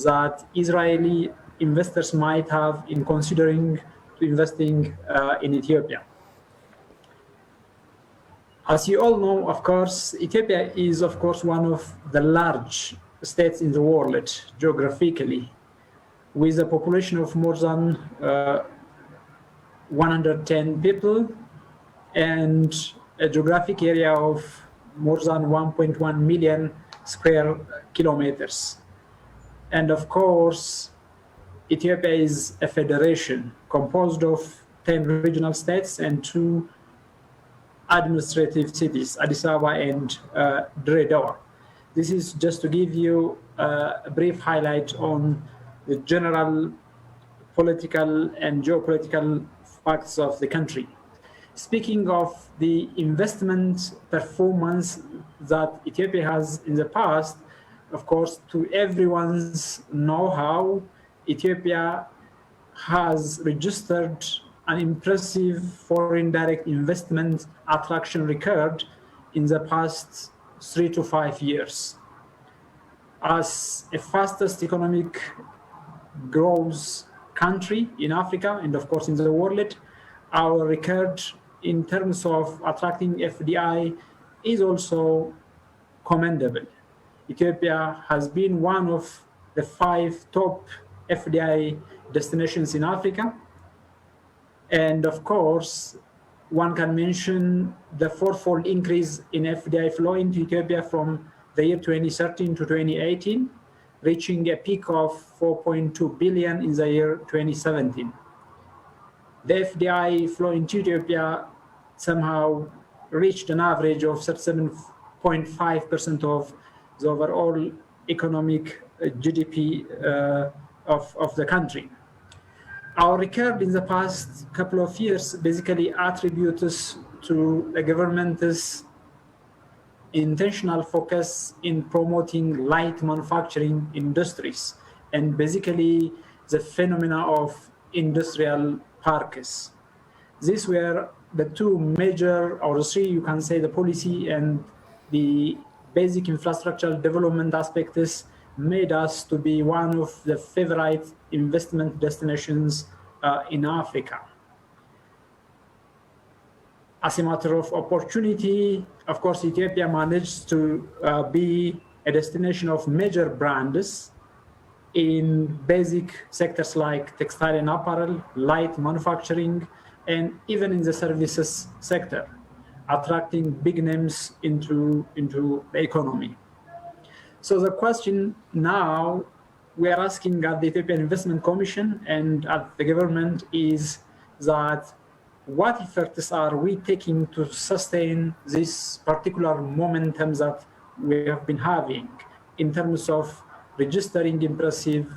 that Israeli investors might have in considering investing in Ethiopia. As you all know, of course, Ethiopia is, of course, one of the large states in the world geographically, with a population of more than 110 people and a geographic area of more than 1.1 million square kilometers. And of course, Ethiopia is a federation composed of 10 regional states and 2 administrative cities, Addis Ababa and Dreddawa. This is just to give you a brief highlight on the general political and geopolitical facts of the country. Speaking of the investment performance that Ethiopia has in the past, of course, to everyone's know-how, Ethiopia has registered an impressive foreign direct investment attraction record in the past 3 to 5 years. As a fastest economic growth country in Africa and of course in the world, our record in terms of attracting FDI is also commendable. Ethiopia has been one of the 5 top FDI destinations in Africa. And of course, one can mention the 4-fold increase in FDI flow into Ethiopia from the year 2013 to 2018, reaching a peak of 4.2 billion in the year 2017. The FDI flow into Ethiopia somehow reached an average of 37.5% of the overall economic GDP of the country. Our record in the past couple of years basically attributes to the government's intentional focus in promoting light manufacturing industries and basically the phenomena of industrial parks. These were the 2 major, or the 3, you can say, the policy and the basic infrastructural development aspects made us to be one of the favorite investment destinations in Africa. As a matter of opportunity, of course, Ethiopia managed to be a destination of major brands in basic sectors like textile and apparel, light manufacturing, and even in the services sector, attracting big names into the economy. So the question now we are asking at the Ethiopian Investment Commission and at the government is that what efforts are we taking to sustain this particular momentum that we have been having in terms of registering impressive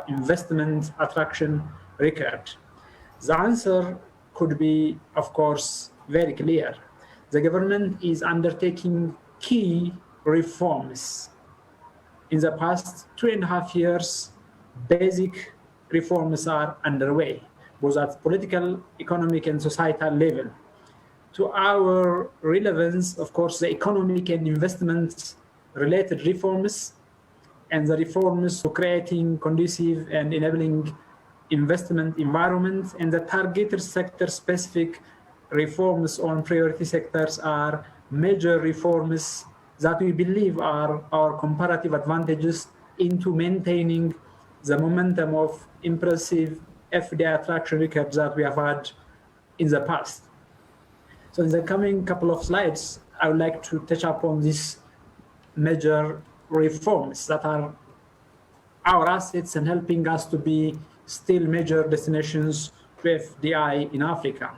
investment attraction record? The answer could be, of course, very clear. The government is undertaking key reforms. In the past 2.5 years, basic reforms are underway, both at political, economic, and societal level. To our relevance, of course, the economic and investment-related reforms and the reforms to creating conducive and enabling investment environment and the targeted sector-specific reforms on priority sectors are major reforms that we believe are our comparative advantages into maintaining the momentum of impressive FDI attraction records that we have had in the past. So in the coming couple of slides, I would like to touch upon these major reforms that are our assets and helping us to be still major destinations to FDI in Africa.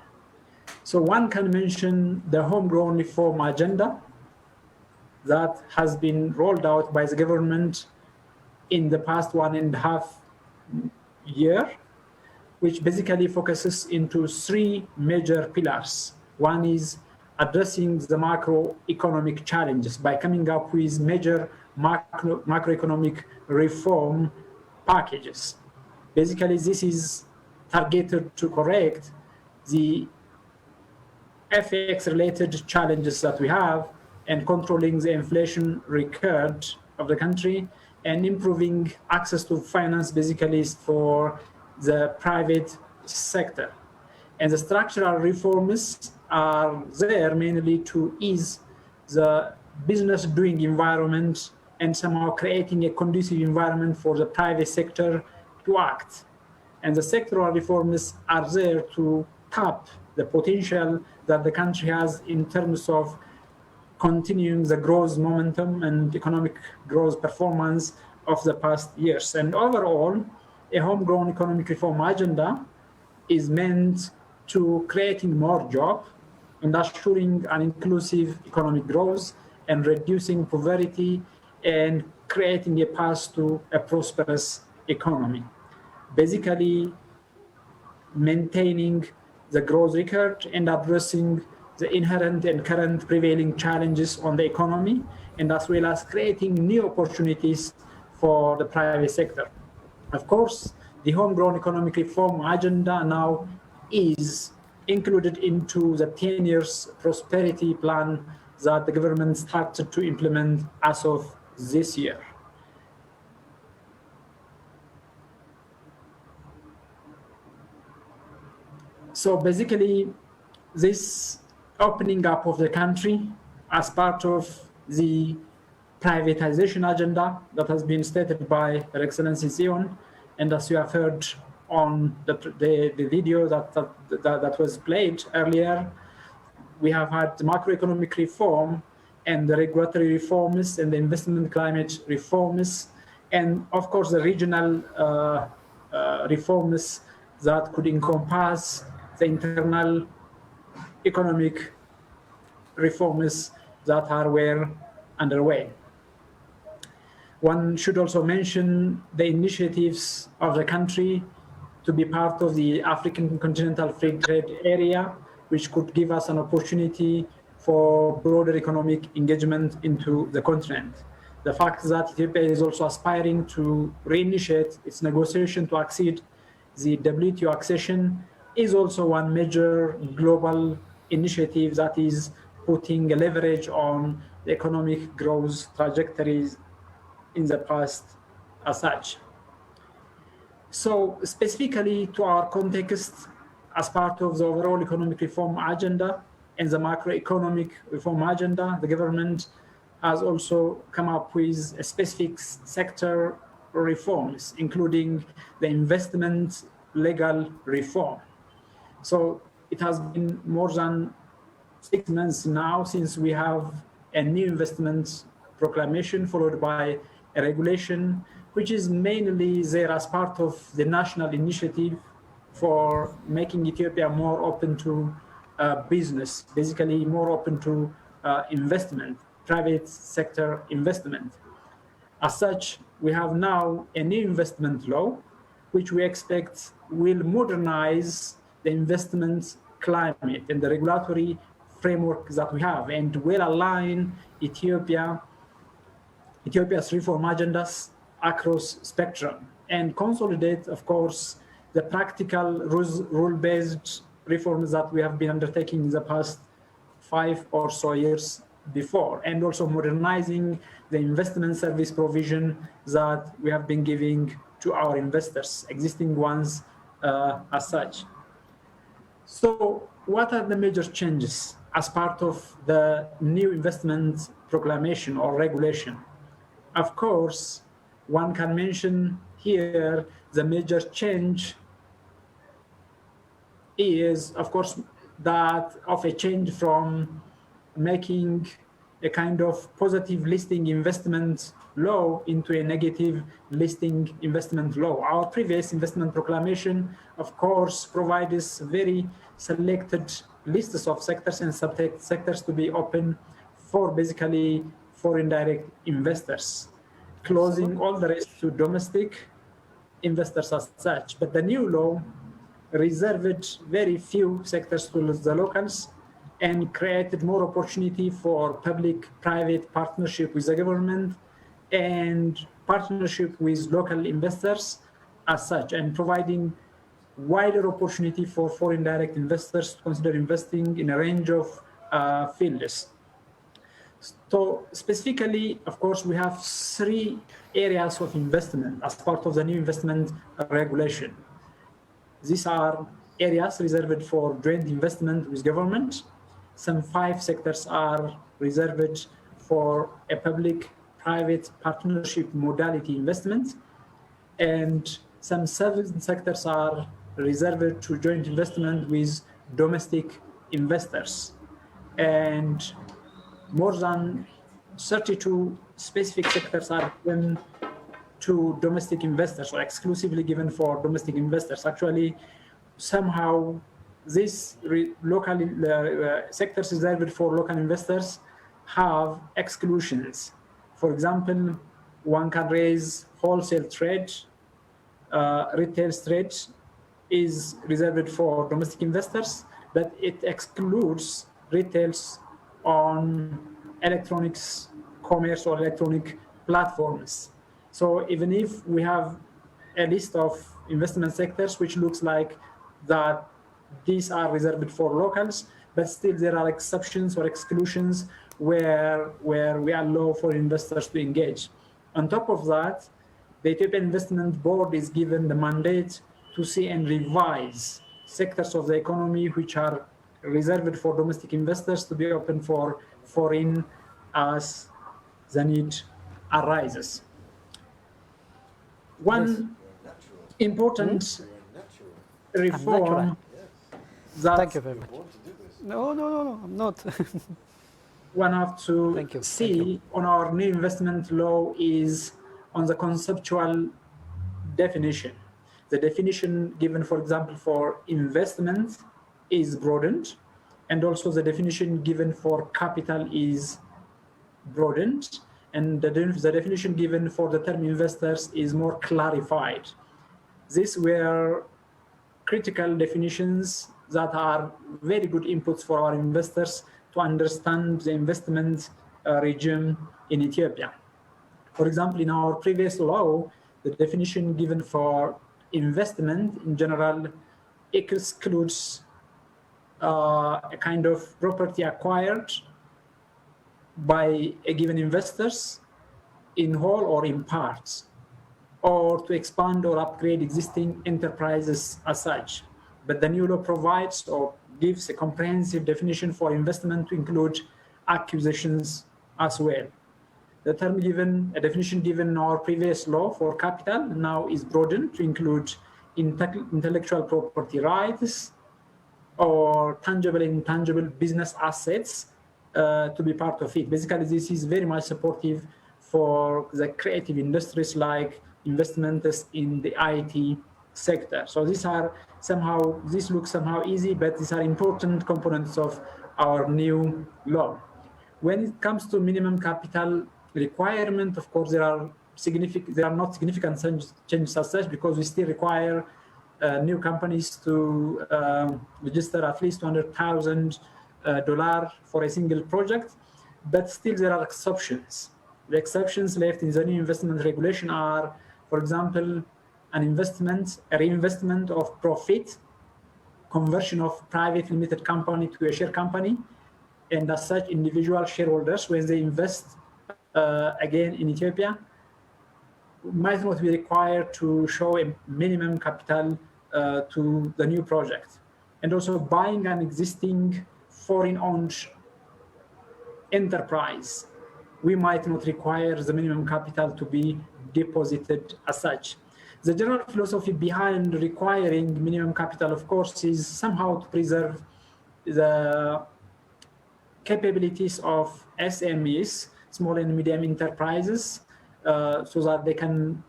So one can mention the homegrown reform agenda that has been rolled out by the government in the past 1.5 years, which basically focuses into three major pillars. One is addressing the macroeconomic challenges by coming up with major macroeconomic reform packages. Basically, this is targeted to correct the FX-related challenges that we have and controlling the inflation record of the country and improving access to finance basically for the private sector. And the structural reforms are there mainly to ease the business doing environment and somehow creating a conducive environment for the private sector to act. And the sectoral reforms are there to tap the potential that the country has in terms of continuing the growth momentum and economic growth performance of the past years. And overall, a homegrown economic reform agenda is meant to creating more jobs and assuring an inclusive economic growth and reducing poverty and creating a path to a prosperous economy. Basically, maintaining the growth record and addressing the inherent and current prevailing challenges on the economy, and as well as creating new opportunities for the private sector. Of course, the homegrown economic reform agenda now is included into the 10 years prosperity plan that the government started to implement as of this year. So basically, this opening up of the country as part of the privatization agenda that has been stated by Her Excellency Zion, and as you have heard on the video that was played earlier, we have had the macroeconomic reform and the regulatory reforms and the investment climate reforms, and of course the regional reforms that could encompass the internal economic reforms that were underway. One should also mention the initiatives of the country to be part of the African Continental Free Trade Area, which could give us an opportunity for broader economic engagement into the continent. The fact that Ethiopia is also aspiring to reinitiate its negotiation to accede the WTO accession is also one major global initiative that is putting a leverage on the economic growth trajectories in the past as such. So specifically to our context, as part of the overall economic reform agenda and the macroeconomic reform agenda, the government has also come up with a specific sector reforms, including the investment legal reform. So it has been more than 6 months now since we have a new investment proclamation followed by a regulation, which is mainly there as part of the national initiative for making Ethiopia more open to business, basically more open to investment, private sector investment. As such, we have now a new investment law, which we expect will modernize the investment climate and the regulatory framework that we have, and will align Ethiopia's reform agendas across spectrum and consolidate, of course, the practical rule-based reforms that we have been undertaking in the past 5 or so years before, and also modernizing the investment service provision that we have been giving to our investors, existing ones as such. So what are the major changes as part of the new investment proclamation or regulation? Of course, one can mention here the major change is, of course, that of a change from making a kind of positive listing investment law into a negative listing investment law. Our previous investment proclamation, of course, provides very selected lists of sectors and sub-sectors to be open for basically foreign direct investors, closing all the rest to domestic investors as such. But the new law reserved very few sectors to the locals and created more opportunity for public-private partnership with the government and partnership with local investors as such, and providing wider opportunity for foreign direct investors to consider investing in a range of fields. So specifically, of course, we have 3 areas of investment as part of the new investment regulation. These are areas reserved for joint investment with government. Some 5 sectors are reserved for a public-private partnership modality investment, and some 7 sectors are reserved to joint investment with domestic investors. And more than 32 specific sectors are given to domestic investors, or exclusively given for domestic investors. Actually, somehow these local sectors reserved for local investors have exclusions. For example, one can raise wholesale trade, retail trade is reserved for domestic investors, but it excludes retails on electronics commerce or electronic platforms. So even if we have a list of investment sectors which looks like that these are reserved for locals, but still there are exceptions or exclusions where we allow for investors to engage. On top of that, the Ethiopian Investment Board is given the mandate to see and revise sectors of the economy which are reserved for domestic investors to be open for foreign as the need arises. One important reform that Thank you very much. No, I'm not. one have to see on our new investment law is on the conceptual definition. The definition given, for example, for investment is broadened, and also the definition given for capital is broadened, and the definition given for the term investors is more clarified. These were critical definitions that are very good inputs for our investors to understand the investment regime in Ethiopia. For example, in our previous law, the definition given for investment in general excludes a kind of property acquired by a given investors in whole or in parts, or to expand or upgrade existing enterprises as such. But the new law provides or gives a comprehensive definition for investment to include acquisitions as well. The term given, a definition given in our previous law for capital now is broadened to include intellectual property rights or tangible and intangible business assets to be part of it. Basically, this is very much supportive for the creative industries like investments in the IT sector. So these are somehow, this looks somehow easy, but these are important components of our new law. When it comes to minimum capital requirement, of course, there are not significant changes as such, because we still require new companies to register at least $200,000 for a single project, but still there are exceptions. The exceptions left in the new investment regulation are, for example, a reinvestment of profit, conversion of private limited company to a share company, and as such, individual shareholders, when they invest again in Ethiopia, might not be required to show a minimum capital to the new project. And also buying an existing foreign-owned enterprise, we might not require the minimum capital to be deposited as such. The general philosophy behind requiring minimum capital, of course, is somehow to preserve the capabilities of SMEs, small and medium enterprises, so that they can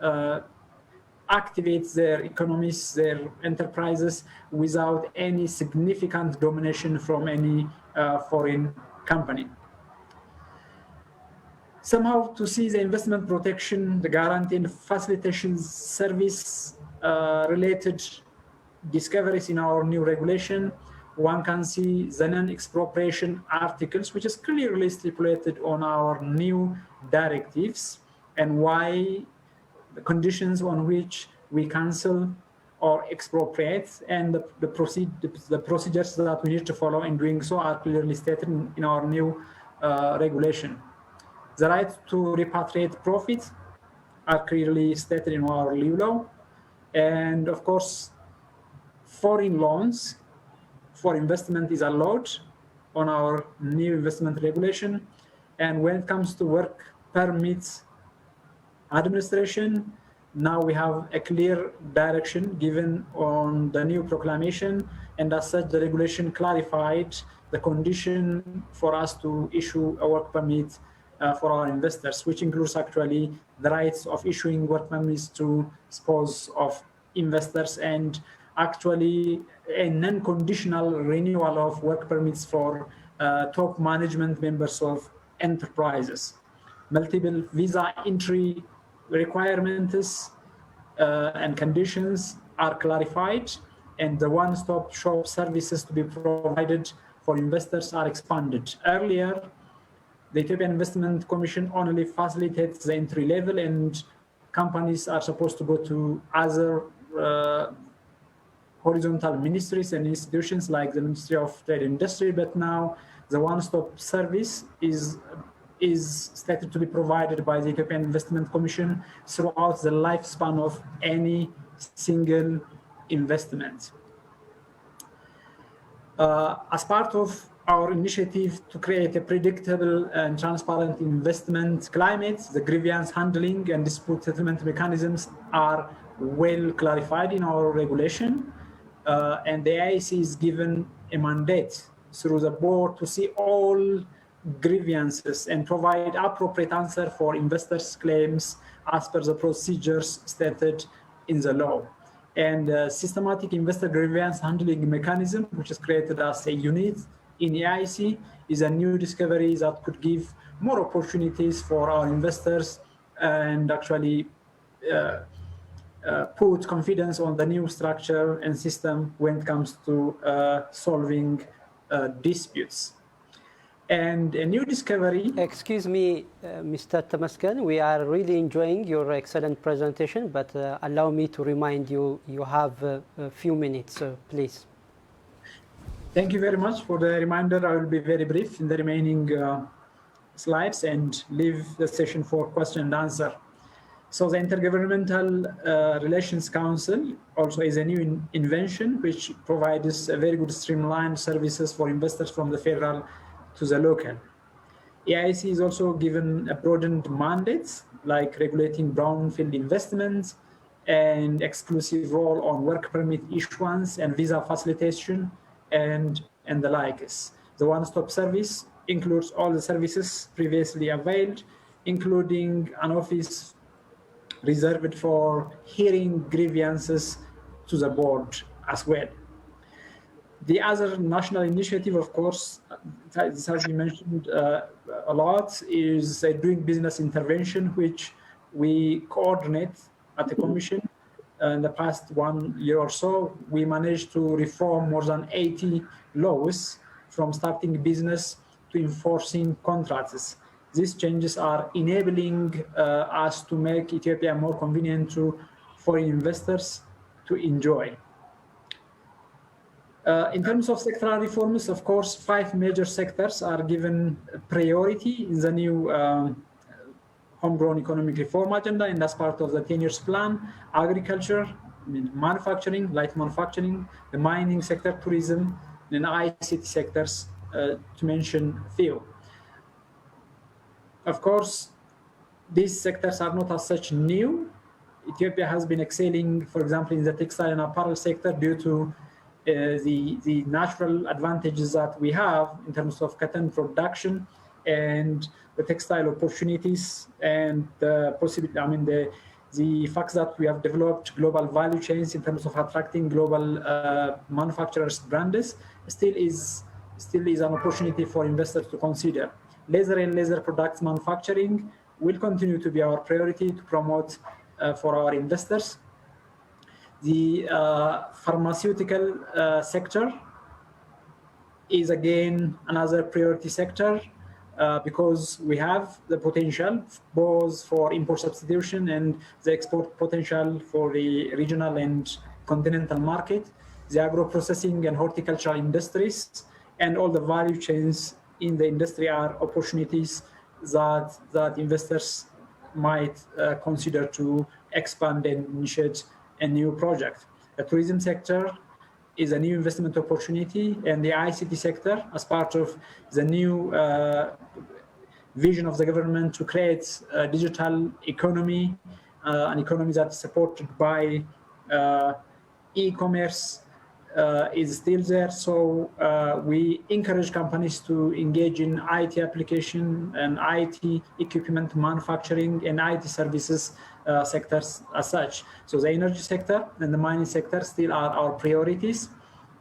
activate their economies, their enterprises, without any significant domination from any foreign company. Somehow to see the investment protection, the guarantee and facilitation service related discoveries in our new regulation, one can see the non-expropriation articles, which is clearly stipulated on our new directives, and why the conditions on which we cancel or expropriate, and the procedures that we need to follow in doing so are clearly stated in our new regulation. The right to repatriate profits are clearly stated in our new law. And of course, foreign loans for investment is allowed on our new investment regulation. And when it comes to work permits administration, now we have a clear direction given on the new proclamation, and as such the regulation clarified the condition for us to issue a work permit for our investors, which includes actually the rights of issuing work permits to spouse of investors, and actually a non-conditional renewal of work permits for top management members of enterprises. Multiple visa entry requirements and conditions are clarified, and the one-stop shop services to be provided for investors are expanded. Earlier, the Ethiopian Investment Commission only facilitates the entry level, and companies are supposed to go to other horizontal ministries and institutions like the Ministry of Trade and Industry, but now the one-stop service is stated to be provided by the Ethiopian Investment Commission throughout the lifespan of any single investment. As part of our initiative to create a predictable and transparent investment climate, the grievance handling and dispute settlement mechanisms are well clarified in our regulation, and the IIC is given a mandate through the board to see all grievances and provide appropriate answer for investors' claims as per the procedures stated in the law. And systematic investor grievance handling mechanism, which is created as a unit in the IIC, is a new discovery that could give more opportunities for our investors and actually put confidence on the new structure and system when it comes to solving disputes. And a new discovery... Excuse me, Mr. Temesgen, we are really enjoying your excellent presentation, but allow me to remind you, you have a few minutes, please. Thank you very much for the reminder. I will be very brief in the remaining slides and leave the session for question and answer. So the Intergovernmental Relations Council also is a new invention which provides a very good streamlined services for investors from the federal to the local. AIC is also given a broadened mandate, like regulating brownfield investments and exclusive role on work permit issuance and visa facilitation and the likes. The one-stop service includes all the services previously availed, including an office reserved for hearing grievances to the board as well. The other national initiative, of course, this has been mentioned a lot, is doing business intervention, which we coordinate at the Commission. In the past 1 year or so, we managed to reform more than 80 laws, from starting business to enforcing contracts. These changes are enabling us to make Ethiopia more convenient to foreign investors to enjoy. In terms of sectoral reforms, of course, 5 major sectors are given priority in the new homegrown economic reform agenda, and as part of the 10-year plan: agriculture, manufacturing, light manufacturing, the mining sector, tourism, and ICT sectors, to mention a few. Of course, these sectors are not as such new. Ethiopia has been excelling, for example, in the textile and apparel sector due to the natural advantages that we have in terms of cotton production and the textile opportunities and the possibility, the fact that we have developed global value chains in terms of attracting global manufacturers' brands still is an opportunity for investors to consider. Leather and leather products manufacturing will continue to be our priority to promote for our investors. The pharmaceutical sector is again another priority sector because we have the potential both for import substitution and the export potential for the regional and continental market, the agro-processing and horticultural industries, and all the value chains in the industry are opportunities that investors might consider to expand and initiate a new project. The tourism sector is a new investment opportunity, and the ICT sector, as part of the new vision of the government to create a digital economy, an economy that's supported by e-commerce, is still there. So we encourage companies to engage in IT application and IT equipment manufacturing and IT services sectors as such. So the energy sector and the mining sector still are our priorities,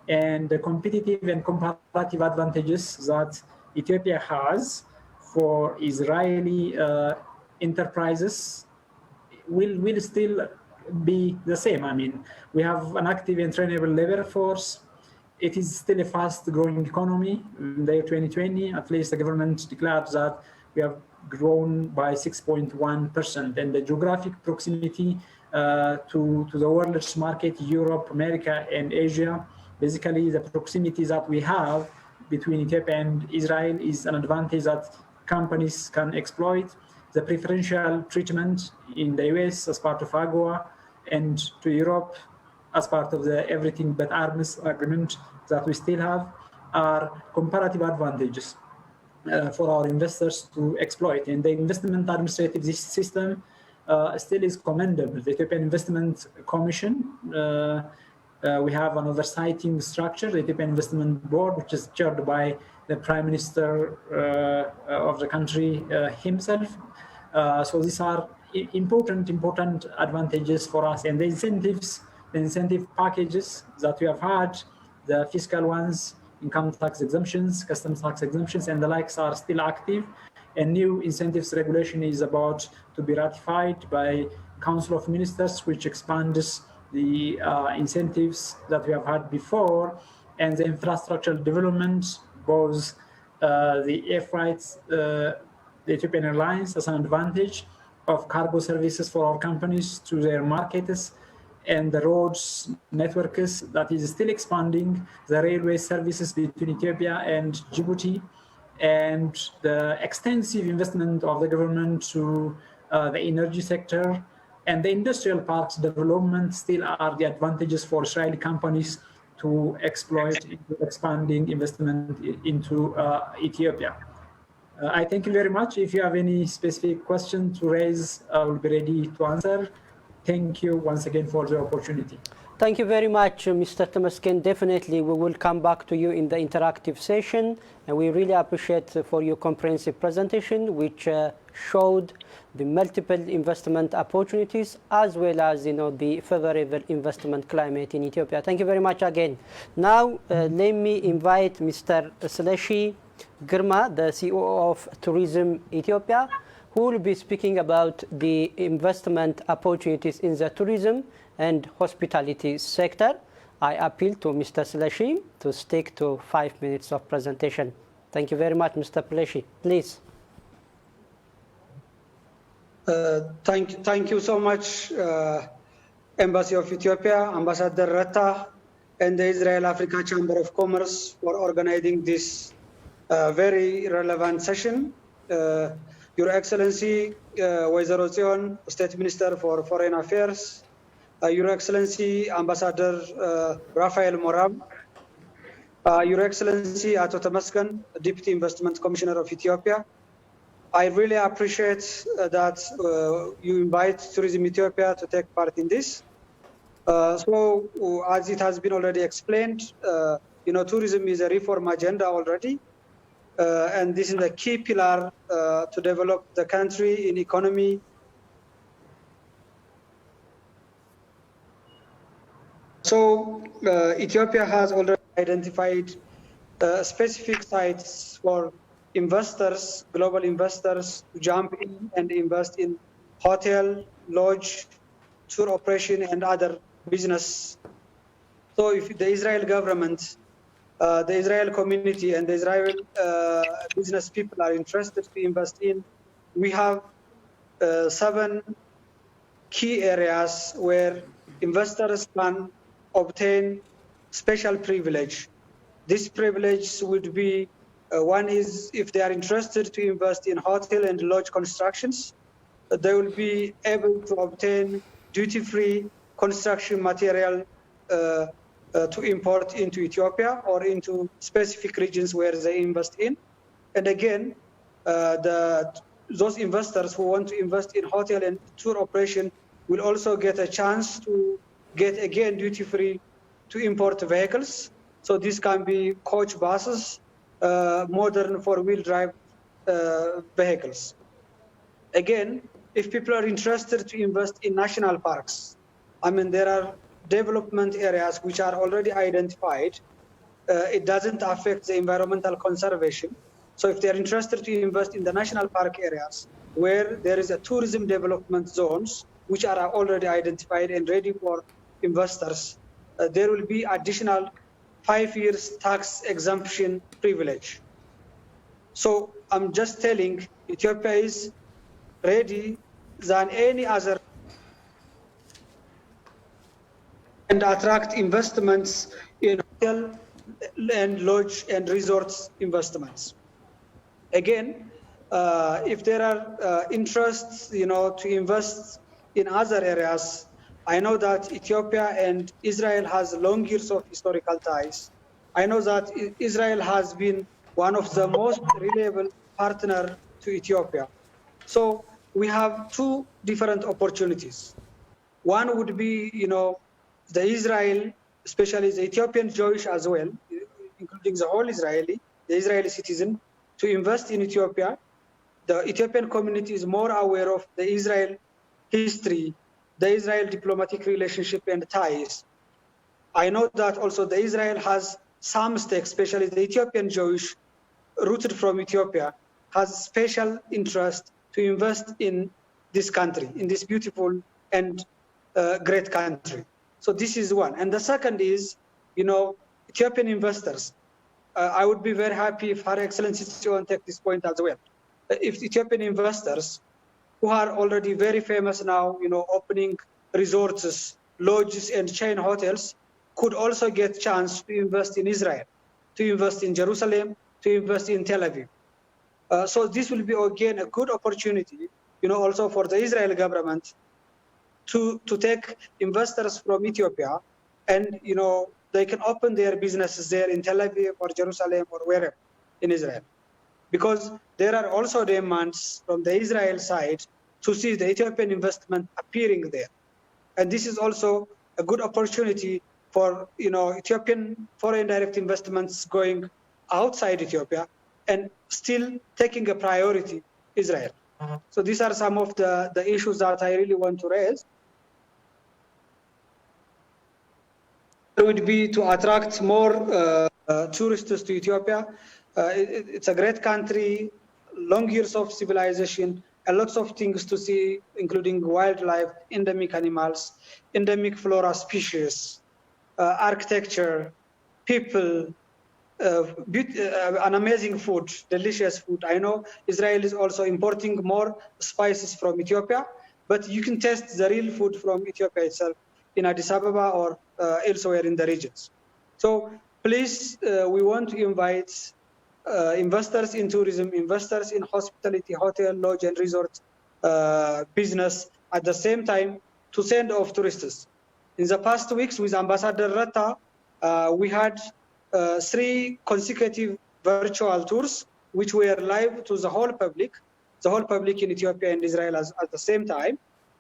and the competitive and comparative advantages that Ethiopia has for Israeli enterprises will still be the same. I mean, we have an active and trainable labor force. It is still a fast-growing economy. In the year 2020, at least the government declared that we have grown by 6.1%, and the geographic proximity to the world's market, Europe, America, and Asia, basically the proximity that we have between Ethiopia and Israel is an advantage that companies can exploit. The preferential treatment in the US as part of AGOA and to Europe as part of the Everything But Arms agreement that we still have are comparative advantages for our investors to exploit. And the investment administrative system still is commendable. The Ethiopian Investment Commission, we have an oversighting structure, the Ethiopian Investment Board, which is chaired by the Prime Minister of the country himself. So these are important advantages for us. And the incentive packages that we have had, the fiscal ones, income tax exemptions, customs tax exemptions, and the likes are still active. And new incentives regulation is about to be ratified by Council of Ministers, which expands the incentives that we have had before, and the infrastructural development, both the air flights, the Ethiopian Airlines as an advantage of cargo services for our companies to their markets, and the roads networks that is still expanding, the railway services between Ethiopia and Djibouti, and the extensive investment of the government to the energy sector, and the industrial parks development still are the advantages for Israeli companies to exploit expanding investment into Ethiopia. I thank you very much. If you have any specific question to raise, I will be ready to answer. Thank you once again for the opportunity. Thank you very much, Mr. Temesgen. Definitely, we will come back to you in the interactive session, and we really appreciate for your comprehensive presentation, which showed the multiple investment opportunities as well as the favorable investment climate in Ethiopia. Thank you very much again. Now, let me invite Mr. Sleshi Girma, the CEO of Tourism Ethiopia, who will be speaking about the investment opportunities in the tourism and hospitality sector. I appeal to Mr. Sleshi to stick to 5 minutes of presentation. Thank you very much, Mr. Sleshi. Please. Thank you so much, Embassy of Ethiopia, Ambassador Reta, and the Israel Africa Chamber of Commerce for organizing this very relevant session. Your Excellency, Wazir Zion, State Minister for Foreign Affairs, Your Excellency, Ambassador Rafael Moram, Your Excellency, Ato Temesgen, Deputy Investment Commissioner of Ethiopia. I really appreciate that you invite Tourism Ethiopia to take part in this. So, as it has been already explained, tourism is a reform agenda already. And this is a key pillar to develop the country in economy. So Ethiopia has already identified specific sites for investors, global investors, to jump in and invest in hotel, lodge, tour operation, and other business. So if the Israel government, the Israel community and the Israel business people are interested to invest in, we have 7 key areas where investors can obtain special privilege. This privilege would be, one is if they are interested to invest in hotel and lodge constructions, they will be able to obtain duty-free construction material to import into Ethiopia or into specific regions where they invest in. And again, those investors who want to invest in hotel and tour operation will also get a chance to get, again, duty-free to import vehicles. So this can be coach buses, modern four-wheel drive vehicles. Again, if people are interested to invest in national parks, I mean, there are development areas which are already identified. It doesn't affect the environmental conservation. So if they're interested to invest in the national park areas where there is a tourism development zones, which are already identified and ready for investors, there will be additional 5 years tax exemption privilege. So I'm just telling Ethiopia is ready than any other and attract investments in hotel and lodge and resorts investments. Again, if there are interests, to invest in other areas, I know that Ethiopia and Israel has long years of historical ties. I know that Israel has been one of the most reliable partners to Ethiopia. So we have 2 different opportunities. One would be, the Israel, especially the Ethiopian Jewish as well, including the whole the Israeli citizen, to invest in Ethiopia. The Ethiopian community is more aware of the Israel history, the Israel diplomatic relationship and ties. I know that also the Israel has some stake, especially the Ethiopian Jewish rooted from Ethiopia, has special interest to invest in this country, in this beautiful and great country. So this is one. And the second is, Ethiopian investors. I would be very happy if Her Excellency take this point as well. If Ethiopian investors who are already very famous now, opening resorts, lodges and chain hotels, could also get chance to invest in Israel, to invest in Jerusalem, to invest in Tel Aviv. So this will be again a good opportunity, also for the Israel government to take investors from Ethiopia and, they can open their businesses there in Tel Aviv or Jerusalem or wherever in Israel. Because there are also demands from the Israel side to see the Ethiopian investment appearing there. And this is also a good opportunity for, Ethiopian foreign direct investments going outside Ethiopia and still taking a priority Israel. So these are some of the issues that I really want to raise. It would be to attract more tourists to Ethiopia. It's a great country, long years of civilization, and lots of things to see, including wildlife, endemic animals, endemic flora species, architecture, people, an amazing food, delicious food. I know Israel is also importing more spices from Ethiopia, but you can taste the real food from Ethiopia itself in Addis Ababa or elsewhere in the regions. So please, we want to invite investors in tourism, investors in hospitality, hotel, lodge and resort business at the same time to send off tourists. In the past weeks with Ambassador Rata, we had 3 consecutive virtual tours, which were live to the whole public in Ethiopia and Israel at the same time.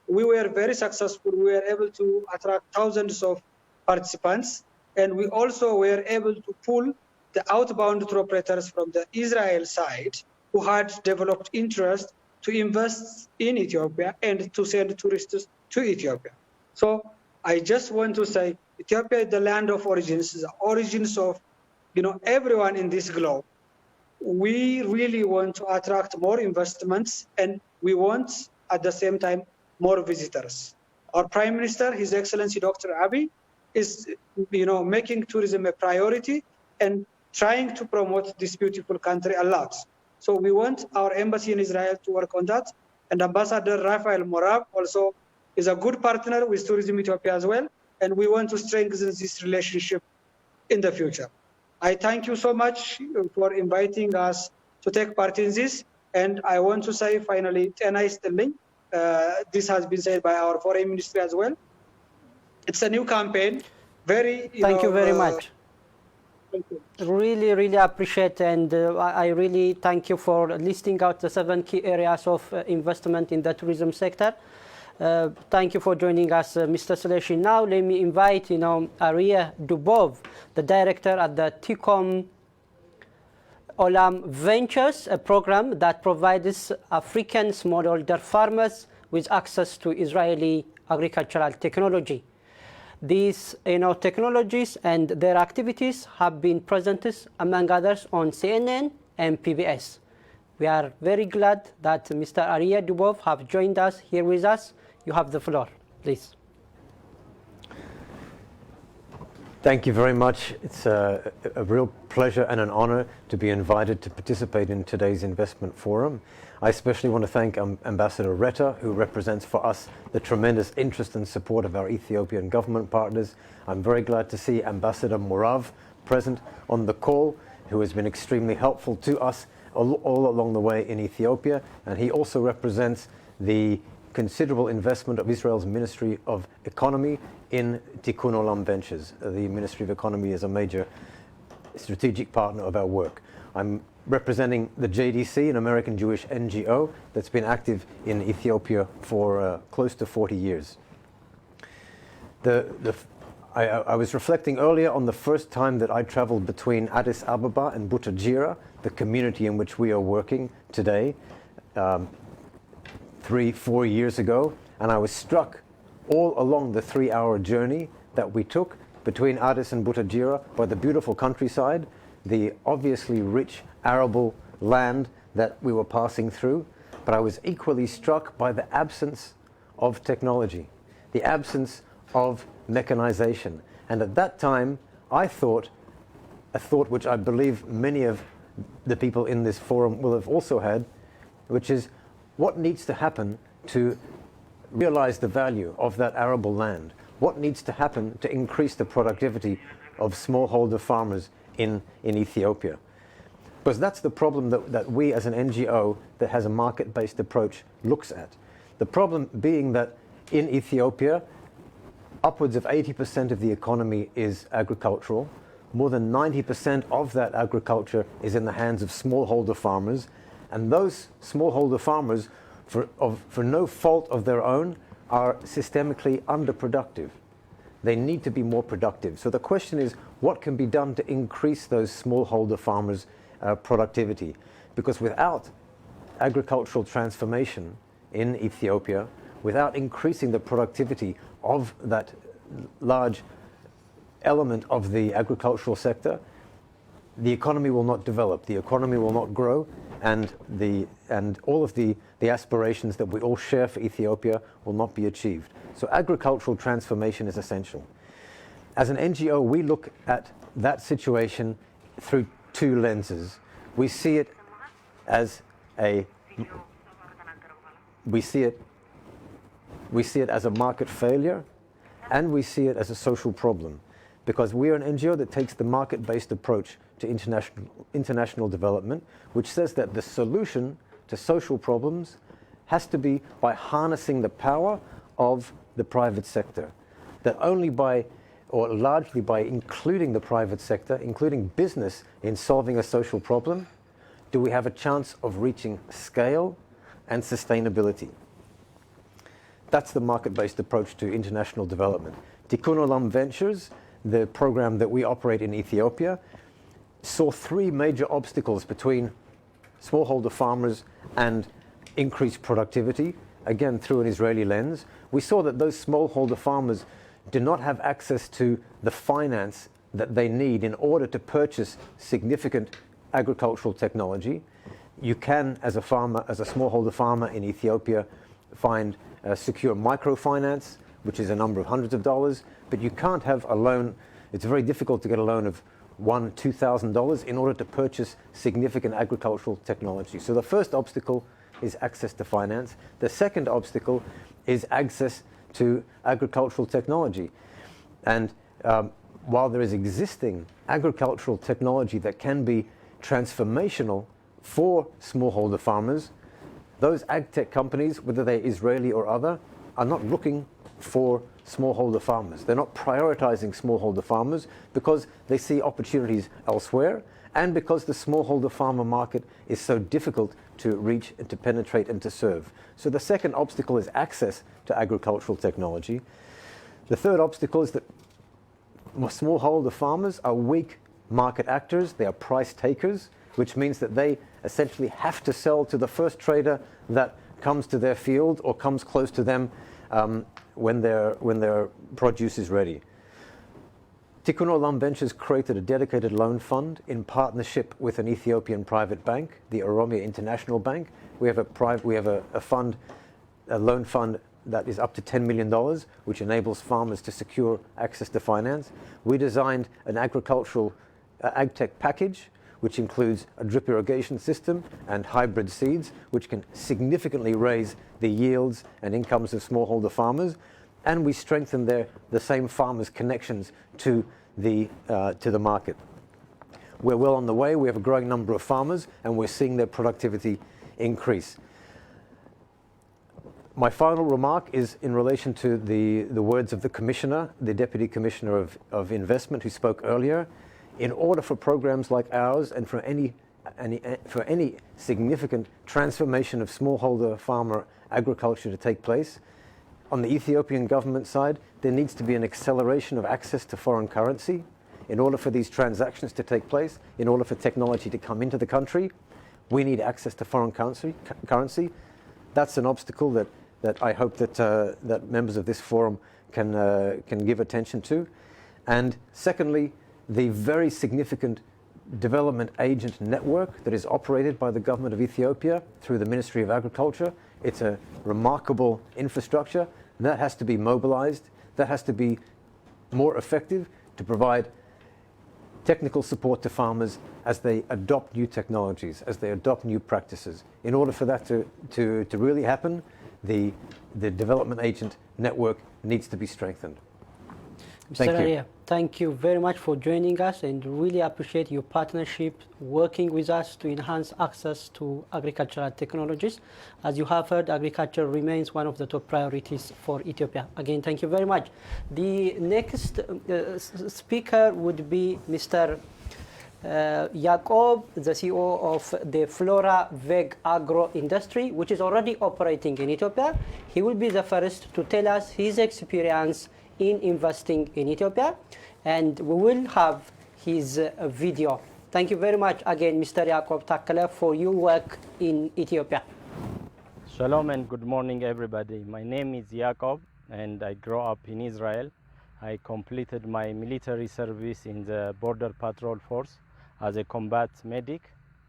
We were very successful. We were able to attract thousands of participants, and we also were able to pull the outbound tour operators from the Israel side who had developed interest to invest in Ethiopia and to send tourists to Ethiopia. So I just want to say Ethiopia is the land of origins, the origins of everyone in this globe. We really want to attract more investments, and we want at the same time more visitors. Our Prime Minister, His Excellency Dr. Abiy, is making tourism a priority and trying to promote this beautiful country a lot. So we want our embassy in Israel to work on that. And Ambassador Rafael Morab also is a good partner with Tourism Ethiopia as well. And we want to strengthen this relationship in the future. I thank you so much for inviting us to take part in this. And I want to say finally, Tena Istelling. This has been said by our foreign ministry as well. It's a new campaign. Thank you very much. Thank you. Really, really appreciate, and I really thank you for listing out the 7 key areas of investment in the tourism sector. Thank you for joining us, Mr. Seleshi. Now let me invite, Aryeh Dubov, the director at the Tikkun Olam Ventures, a program that provides African smallholder farmers with access to Israeli agricultural technology. These technologies and their activities have been presented, among others, on CNN and PBS. We are very glad that Mr. Aryeh Dubov have joined us here with us. You have the floor, please. Thank you very much. It's a real pleasure and an honor to be invited to participate in today's investment forum. I especially want to thank Ambassador Retta, who represents for us the tremendous interest and support of our Ethiopian government partners. I'm very glad to see Ambassador Morav present on the call, who has been extremely helpful to us all along the way in Ethiopia. And he also represents the considerable investment of Israel's Ministry of Economy in Tikkun Olam Ventures. The Ministry of Economy is a major strategic partner of our work. I'm representing the JDC, an American Jewish NGO that's been active in Ethiopia for close to 40 years. I was reflecting earlier on the first time that I traveled between Addis Ababa and Butajira, the community in which we are working today, 3-4 years ago, and I was struck all along the 3-hour journey that we took between Addis and Butajira by the beautiful countryside, the obviously rich arable land that we were passing through, but I was equally struck by the absence of technology, the absence of mechanization. And at that time, I thought, a thought which I believe many of the people in this forum will have also had, which is what needs to happen to realize the value of that arable land? What needs to happen to increase the productivity of smallholder farmers in Ethiopia? Because that's the problem that we as an NGO that has a market-based approach looks at. The problem being that in Ethiopia, upwards of 80% of the economy is agricultural. More than 90% of that agriculture is in the hands of smallholder farmers. And those smallholder farmers, for no fault of their own, are systemically underproductive. They need to be more productive. So the question is, what can be done to increase those smallholder farmers' productivity? Because without agricultural transformation in Ethiopia, without increasing the productivity of that large element of the agricultural sector, the economy will not develop, the economy will not grow, and all of the aspirations that we all share for Ethiopia will not be achieved. So agricultural transformation is essential. As an NGO, we look at that situation through 2 lenses. We see it as a market failure, and we see it as a social problem, because we are an NGO that takes the market-based approach to international development, which says that the solution to social problems has to be by harnessing the power of the private sector. That only by, or largely by including the private sector, including business in solving a social problem, do we have a chance of reaching scale and sustainability. That's the market-based approach to international development. Tikkun Olam Ventures, the program that we operate in Ethiopia, saw 3 major obstacles between smallholder farmers and increased productivity, again through an Israeli lens. We saw that those smallholder farmers do not have access to the finance that they need in order to purchase significant agricultural technology. You can, as a farmer, as a smallholder farmer in Ethiopia, find secure microfinance which is a number of hundreds of dollars, but you can't have a loan. It's very difficult to get a loan of $1,000, $2,000 in order to purchase significant agricultural technology. So the first obstacle is access to finance. The second obstacle is access to agricultural technology. And while there is existing agricultural technology that can be transformational for smallholder farmers, those ag tech companies, whether they're Israeli or other, are not looking for smallholder farmers. They're not prioritizing smallholder farmers because they see opportunities elsewhere, and because the smallholder farmer market is so difficult to reach and to penetrate and to serve. So the second obstacle is access to agricultural technology. The third obstacle is that smallholder farmers are weak market actors. They are price takers, which means that they essentially have to sell to the first trader that comes to their field or comes close to them when their produce is ready. Tikkun Olam Ventures created a dedicated loan fund in partnership with an Ethiopian private bank, the Oromia International Bank. We have a loan fund that is up to $10 million, which enables farmers to secure access to finance. We designed an agricultural ag tech package, which includes a drip irrigation system and hybrid seeds, which can significantly raise the yields and incomes of smallholder farmers. And we strengthen the same farmers' connections to the market. We're well on the way. We have a growing number of farmers, and we're seeing their productivity increase. My final remark is in relation to the words of the Commissioner, the Deputy Commissioner of Investment, who spoke earlier. In order for programs like ours and for any significant transformation of smallholder farmer agriculture to take place, on the Ethiopian government side, there needs to be an acceleration of access to foreign currency. In order for these transactions to take place, in order for technology to come into the country, we need access to foreign currency. That's an obstacle that I hope that members of this forum can give attention to. And secondly, the very significant development agent network that is operated by the government of Ethiopia through the Ministry of Agriculture. It's a remarkable infrastructure that has to be mobilized, that has to be more effective to provide technical support to farmers as they adopt new technologies, as they adopt new practices. In order for that to really happen, the development agent network needs to be strengthened. Mr. Arya, thank you very much for joining us, and really appreciate your partnership working with us to enhance access to agricultural technologies. As you have heard, agriculture remains one of the top priorities for Ethiopia. Again, thank you very much. The next speaker would be Mr. Jacob, the CEO of the Flora Veg Agro Industry, which is already operating in Ethiopia. He will be the first to tell us his experience in investing in Ethiopia, and we will have his video. Thank you very much again, Mr. Jacob Takala, for your work in Ethiopia. Shalom and good morning, everybody. My name is Jacob, and I grew up in Israel. I completed my military service in the Border Patrol Force as a combat medic,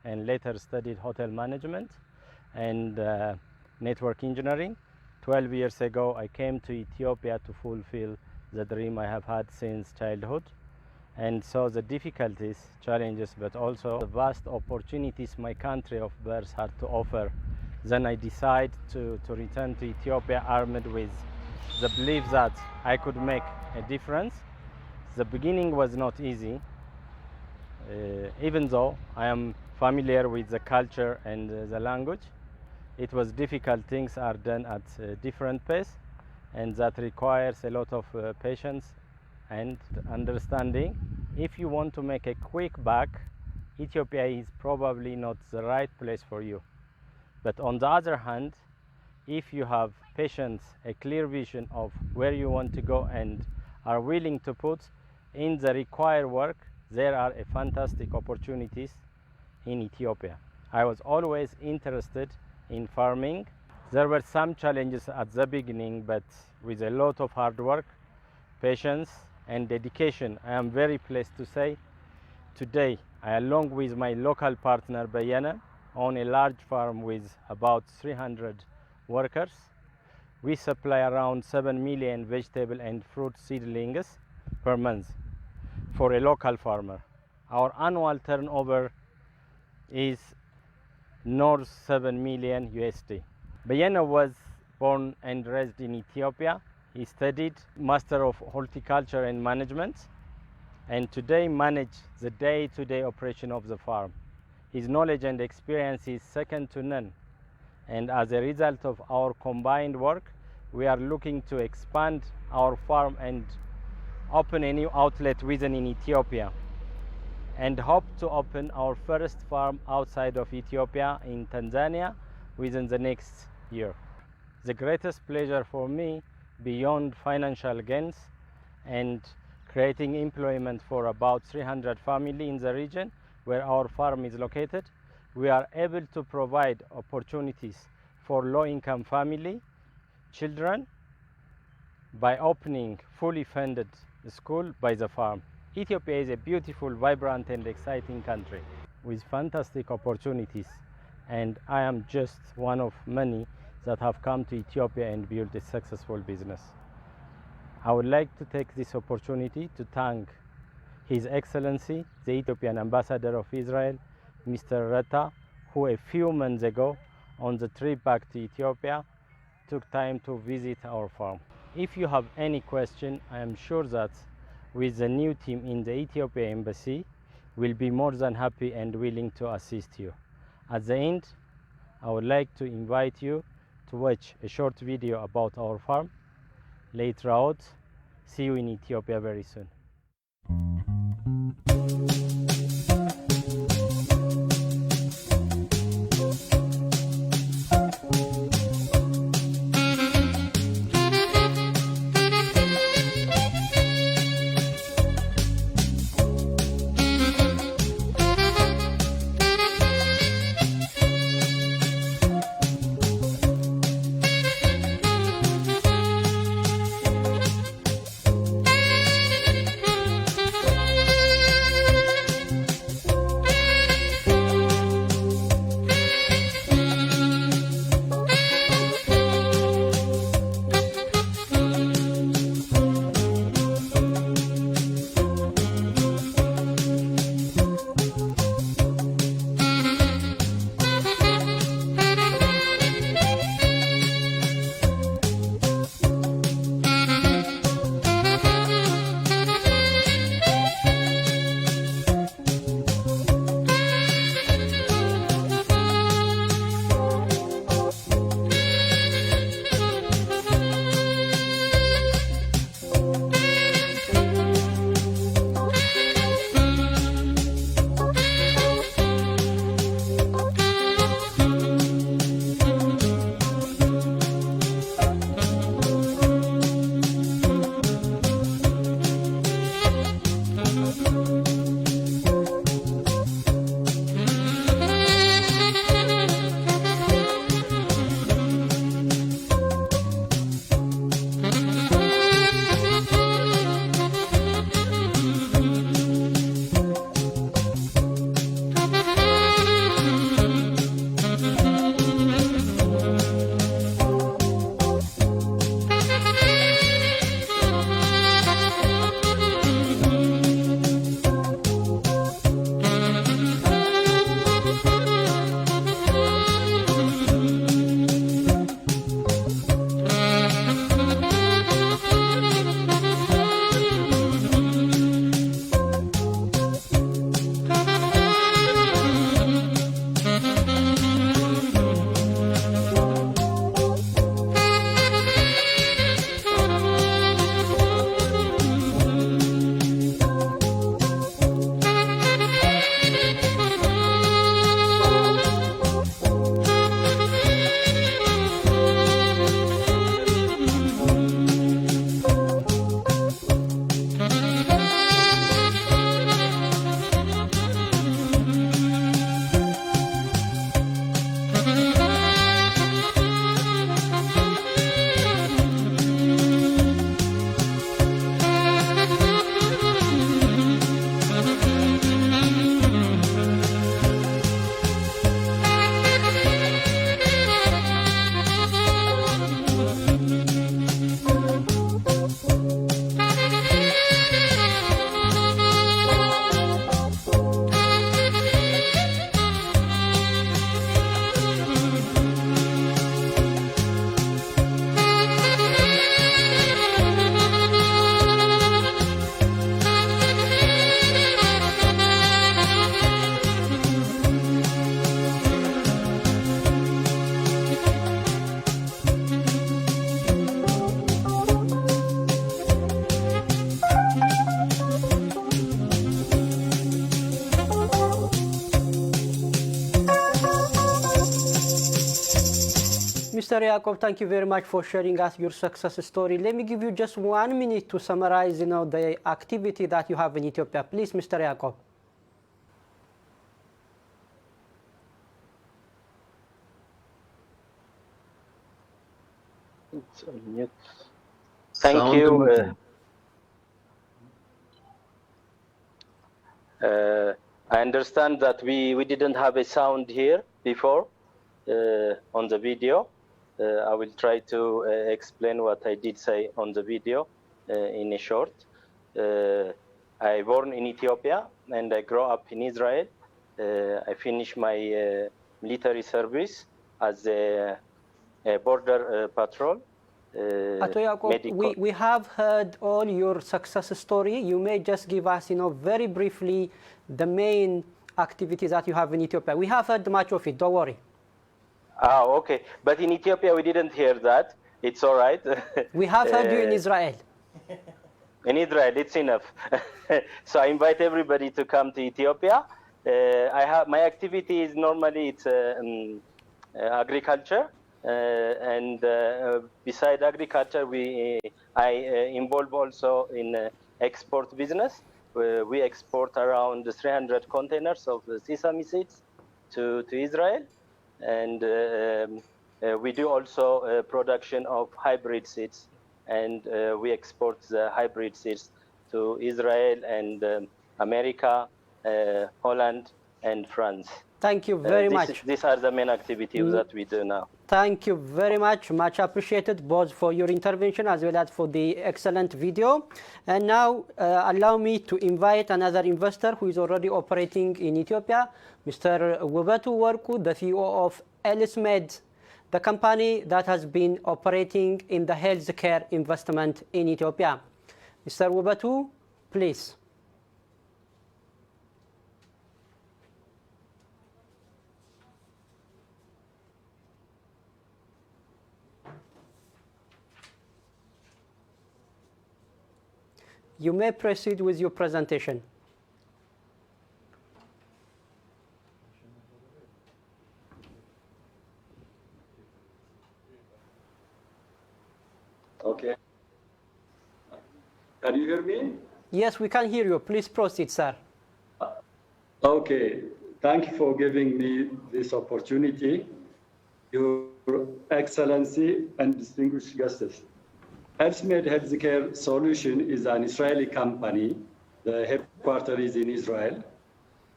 and later studied hotel management and network engineering. 12 years ago, I came to Ethiopia to fulfill the dream I have had since childhood, and saw the difficulties, challenges, but also the vast opportunities my country of birth had to offer. Then I decided to return to Ethiopia armed with the belief that I could make a difference. The beginning was not easy, even though I am familiar with the culture and the language. It was difficult. Things are done at a different pace, and that requires a lot of patience and understanding. If you want to make a quick buck, Ethiopia is probably not the right place for you. But on the other hand, if you have patience, a clear vision of where you want to go, and are willing to put in the required work, there are fantastic opportunities in Ethiopia. I was always interested in farming. There were some challenges at the beginning, but with a lot of hard work, patience and dedication, I am very pleased to say today, I, along with my local partner Bayana, own a large farm with about 300 workers. We supply around 7 million vegetable and fruit seedlings per month for a local farmer. Our annual turnover is north 7 million USD. Bayena was born and raised in Ethiopia. He studied Master of Horticulture and Management and today manage the day-to-day operation of the farm. His knowledge and experience is second to none. And as a result of our combined work, we are looking to expand our farm and open a new outlet within in Ethiopia, and hope to open our first farm outside of Ethiopia in Tanzania within the next year. The greatest pleasure for me, beyond financial gains and creating employment for about 300 families in the region where our farm is located, we are able to provide opportunities for low-income family children by opening fully funded school by the farm. Ethiopia is a beautiful, vibrant and exciting country with fantastic opportunities, and I am just one of many that have come to Ethiopia and built a successful business. I would like to take this opportunity to thank His Excellency, the Ethiopian Ambassador of Israel, Mr. Reta, who a few months ago on the trip back to Ethiopia took time to visit our farm. If you have any question, I am sure that with the new team in the Ethiopia Embassy, we'll be more than happy and willing to assist you. At the end, I would like to invite you to watch a short video about our farm. Later out, see you in Ethiopia very soon. Mr. Yacob, thank you very much for sharing us your success story. Let me give you just 1 minute to summarize, the activity that you have in Ethiopia. Please, Mr. Yacob. Thank you. I understand that we didn't have a sound here before on the video. I will try to explain what I did say on the video in a short. I born in Ethiopia and I grew up in Israel. I finished my military service as a border patrol. Ato Yacob, we have heard all your success story. You may just give us, very briefly, the main activities that you have in Ethiopia. We have heard much of it, don't worry. Okay. But in Ethiopia, we didn't hear that. It's all right. We have heard you in Israel. In Israel, it's enough. So I invite everybody to come to Ethiopia. My activity is normally it's agriculture. And beside agriculture, I involve also in export business. We export around 300 containers of sesame seeds to Israel, and we do also production of hybrid seeds, and we export the hybrid seeds to Israel and America, Holland, and France. Thank you very much. These are the main activities that we do now. Thank you very much. Much appreciated, both for your intervention as well as for the excellent video. And now allow me to invite another investor who is already operating in Ethiopia, Mr. Wubetu Worku, the CEO of Elsmed, the company that has been operating in the healthcare investment in Ethiopia. Mr. Wubetu, please. You may proceed with your presentation. Okay. Can you hear me? Yes, we can hear you. Please proceed, sir. Okay. Thank you for giving me this opportunity. Your Excellency and distinguished guests. Elsmed Healthcare Solution is an Israeli company. The headquarters is in Israel.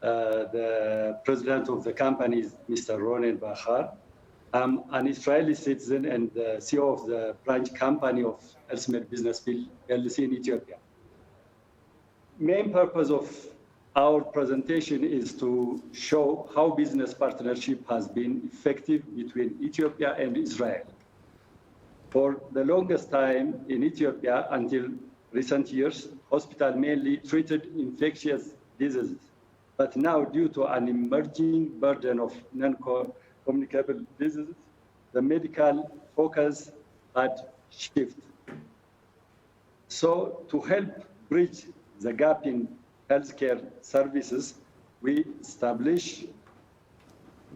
The president of the company is Mr. Ronen Bachar. I'm an Israeli citizen and the CEO of the branch company of Elsmed Business LLC in Ethiopia. Main purpose of our presentation is to show how business partnership has been effective between Ethiopia and Israel. For the longest time in Ethiopia, until recent years, hospitals mainly treated infectious diseases. But now, due to an emerging burden of non-communicable diseases, the medical focus had shifted. So, to help bridge the gap in healthcare services, we established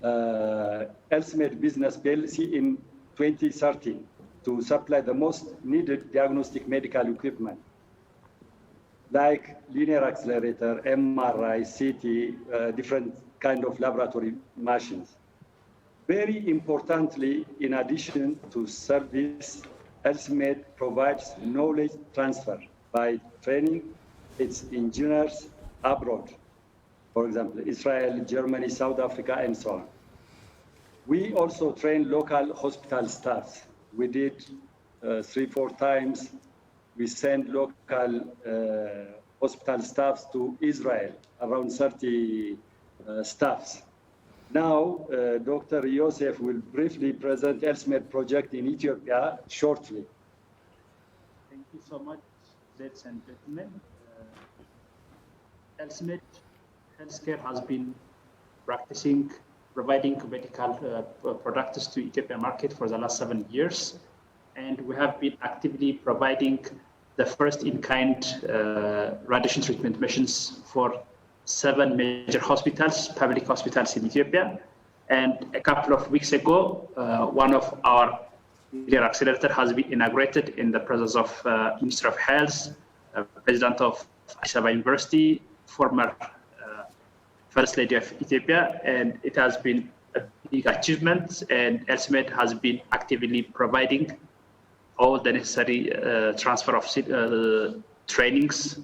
Elsmed Business PLC in 2013. To supply the most needed diagnostic medical equipment, like linear accelerator, MRI, CT, different kind of laboratory machines. Very importantly, in addition to service, Elsmed provides knowledge transfer by training its engineers abroad, for example, Israel, Germany, South Africa, and so on. We also train local hospital staffs. We did 3-4 times. We send local hospital staffs to Israel, around 30 staffs. Now, Dr. Yosef will briefly present Elsmed project in Ethiopia shortly. Thank you so much, ladies and gentlemen. Elsmed Healthcare has been providing medical products to Ethiopian market for the last 7 years. And we have been actively providing the first-in-kind radiation treatment machines for 7 major hospitals, public hospitals in Ethiopia. And a couple of weeks ago, one of our nuclear accelerator has been inaugurated in the presence of Minister of Health, President of Addis Ababa University, former First Lady of Ethiopia, and it has been a big achievement. And ELSMED has been actively providing all the necessary transfer of trainings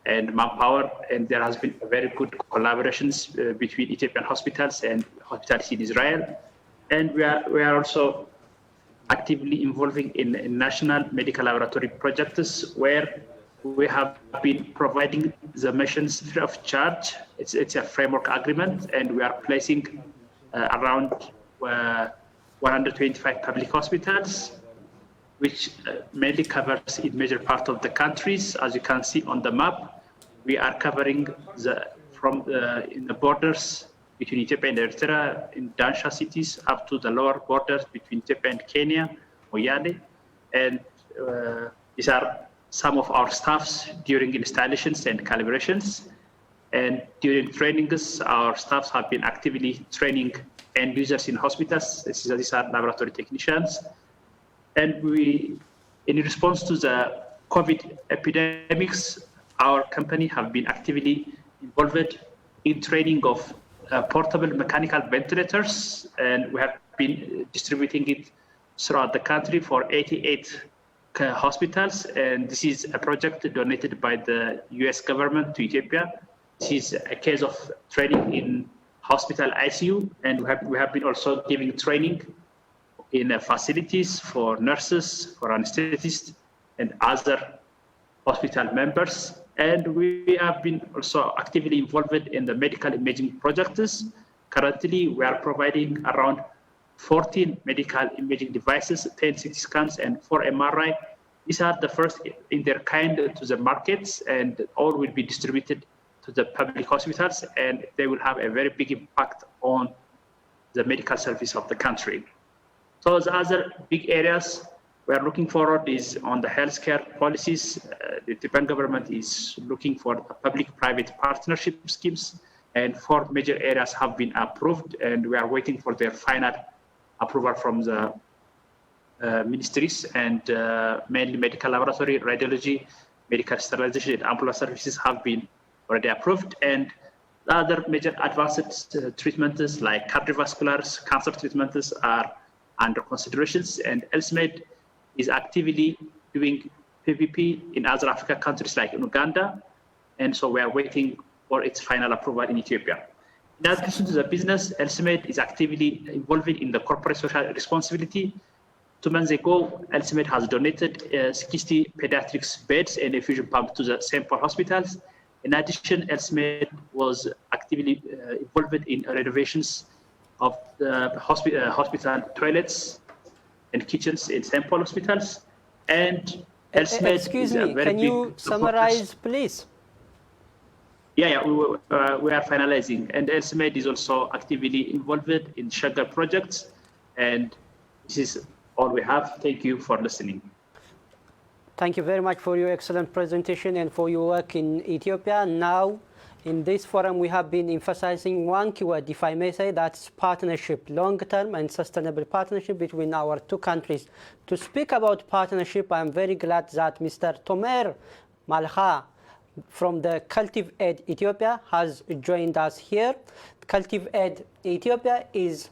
and manpower, and there has been a very good collaborations between Ethiopian hospitals and hospitals in Israel. And we are also actively involving in national medical laboratory projects where we have been providing the machines free of charge. It's a framework agreement, and we are placing around 125 public hospitals, which mainly covers a major part of the countries. As you can see on the map, we are covering in the borders between Ethiopia and Eritrea, in Dansha cities, up to the lower borders between Ethiopia and Kenya, Moyale. And these are some of our staffs during installations and calibrations. And during trainings, our staffs have been actively training end users in hospitals. These are laboratory technicians. And in response to the COVID epidemics, our company have been actively involved in training of portable mechanical ventilators, and we have been distributing it throughout the country for 88 hospitals. And this is a project donated by the US government to Ethiopia. This is a case of training in hospital ICU, and we have been also giving training in facilities for nurses, for anesthetists, and other hospital members. And we have been also actively involved in the medical imaging projects. Currently, we are providing around 14 medical imaging devices, 10 CT scans, and 4 MRI. These are the first in their kind to the markets, and all will be distributed to the public hospitals, and they will have a very big impact on the medical service of the country. So the other big areas we are looking forward is on the healthcare policies. The Ethiopian government is looking for public-private partnership schemes, and 4 major areas have been approved, and we are waiting for their final approval from the ministries, and mainly medical laboratory, radiology, medical sterilization, and ambulance services have been already approved. And the other major advanced treatments like cardiovasculars, cancer treatments are under considerations, and ELSMED is actively doing PPP in other African countries like in Uganda, and so we are waiting for its final approval in Ethiopia. In addition to the business, ELSMED is actively involved in the corporate social responsibility. 2 months ago, ELSMED has donated 60 pediatrics beds and a infusion pump to the St. Paul hospitals. In addition, ELSMED was actively involved in renovations of the hospital toilets and kitchens in St. Paul hospitals. And ELSMED excuse me, can you summarize, please? Yeah, we are finalizing. And ELSMED is also actively involved in Shaggar projects. And this is all we have. Thank you for listening. Thank you very much for your excellent presentation and for your work in Ethiopia. Now, in this forum, we have been emphasizing one keyword, if I may say, that's partnership, long-term and sustainable partnership between our 2 countries. To speak about partnership, I'm very glad that Mr. Tomer Malha from the Cultiv-Ed Ethiopia has joined us here. Cultiv-Ed Ethiopia is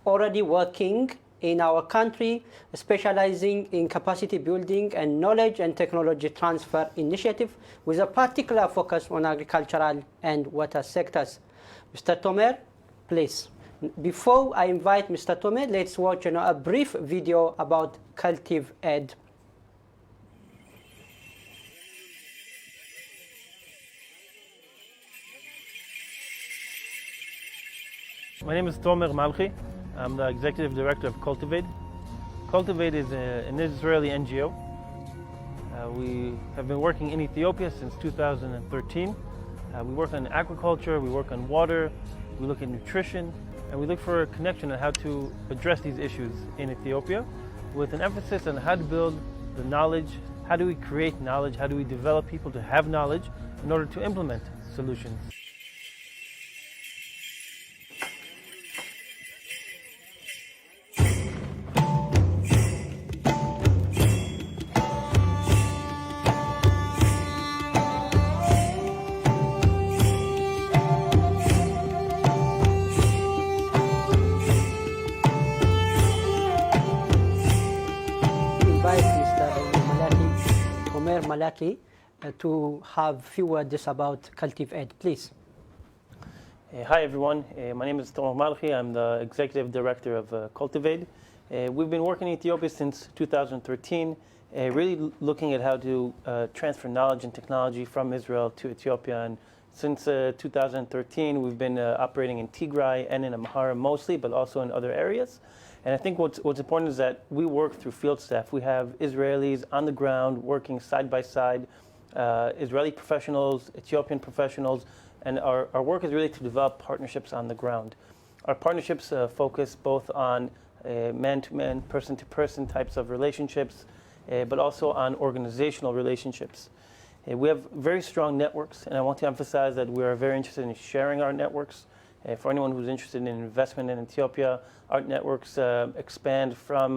already working in our country, specializing in capacity building and knowledge and technology transfer initiative with a particular focus on agricultural and water sectors. Mr. Tomer, please. Before I invite Mr. Tomer, let's watch a brief video about Cultiv-Ed. My name is Tomer Malchi. I'm the executive director of Cultiv-Ed. Cultiv-Ed is an Israeli NGO. We have been working in Ethiopia since 2013. We work on agriculture, we work on water, we look at nutrition, and we look for a connection on how to address these issues in Ethiopia with an emphasis on how to build the knowledge, how do we create knowledge, how do we develop people to have knowledge in order to implement solutions. invite Mr. Malaki, Omer Malaki, to have few words about Cultiv-Ed, please. Hi everyone, my name is Tomer Malchi. I'm the Executive Director of Cultiv-Ed. We've been working in Ethiopia since 2013, really looking at how to transfer knowledge and technology from Israel to Ethiopia. And since 2013, we've been operating in Tigray and in Amhara mostly, but also in other areas. And I think what's important is that we work through field staff. We have Israelis on the ground working side by side, Israeli professionals, Ethiopian professionals, and our work is really to develop partnerships on the ground. Our partnerships focus both on man-to-man, person-to-person types of relationships, but also on organizational relationships. We have very strong networks, and I want to emphasize that we are very interested in sharing our networks. For anyone who's interested in investment in Ethiopia, our networks expand from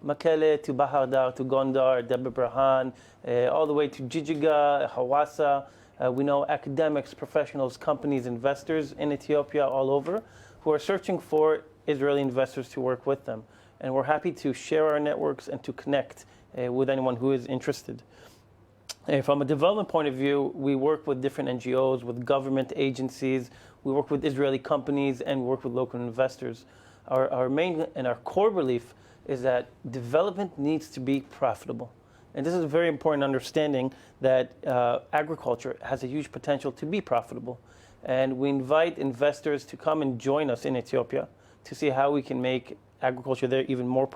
Mekelle to Bahar Dar to Gondar, Debre Birhan, all the way to Jijiga, Hawassa. We know academics, professionals, companies, investors in Ethiopia all over who are searching for Israeli investors to work with them. And we're happy to share our networks and to connect with anyone who is interested. From a development point of view, we work with different NGOs, with government agencies, we work with Israeli companies, and we work with local investors. Our main and our core belief is that development needs to be profitable. And this is a very important understanding that agriculture has a huge potential to be profitable. And we invite investors to come and join us in Ethiopia to see how we can make agriculture there even more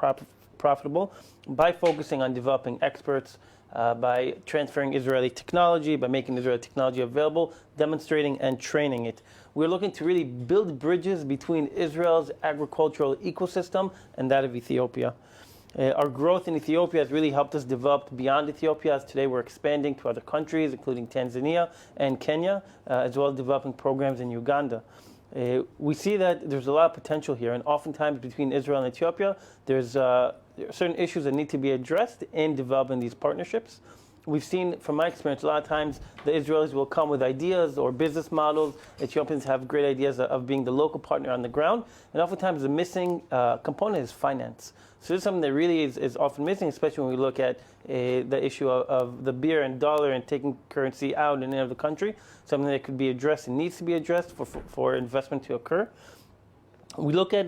profitable by focusing on developing experts, by transferring Israeli technology, by making Israeli technology available, demonstrating and training it. We're looking to really build bridges between Israel's agricultural ecosystem and that of Ethiopia. Our growth in Ethiopia has really helped us develop beyond Ethiopia, as today we're expanding to other countries, including Tanzania and Kenya, as well as developing programs in Uganda. We see that there's a lot of potential here, and oftentimes between Israel and Ethiopia, there's certain issues that need to be addressed in developing these partnerships. We've seen, from my experience, a lot of times the Israelis will come with ideas or business models. Ethiopians have great ideas of being the local partner on the ground. And oftentimes the missing component is finance. So this is something that really is often missing, especially when we look at the issue of the beer and dollar and taking currency out and in of the country, something that could be addressed and needs to be addressed for investment to occur. We look at,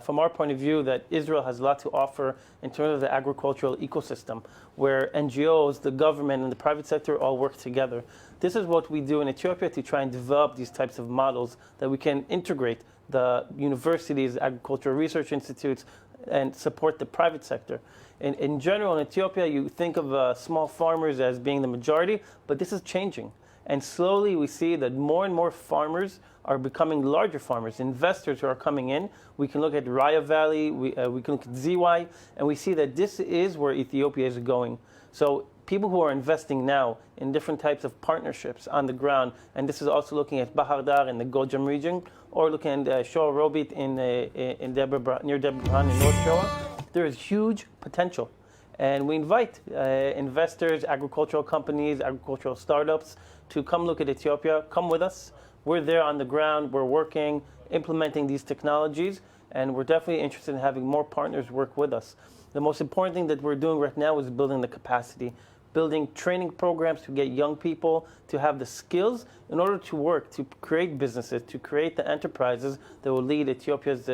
from our point of view, that Israel has a lot to offer in terms of the agricultural ecosystem, where NGOs, the government, and the private sector all work together. This is what we do in Ethiopia to try and develop these types of models that we can integrate the universities, agricultural research institutes, and support the private sector. In general, in Ethiopia, you think of small farmers as being the majority, but this is changing. And slowly we see that more and more farmers are becoming larger farmers, investors who are coming in. We can look at Raya Valley, we can look at ZY, and we see that this is where Ethiopia is going. So people who are investing now in different types of partnerships on the ground, and this is also looking at Bahar Dar in the Gojam region, or looking at Shoa Robit near Debre Birhan in North Shoa, there is huge potential. And we invite investors, agricultural companies, agricultural startups to come look at Ethiopia, come with us. We're there on the ground, we're working, implementing these technologies, and we're definitely interested in having more partners work with us. The most important thing that we're doing right now is building the capacity, building training programs to get young people to have the skills in order to work, to create businesses, to create the enterprises that will lead Ethiopia's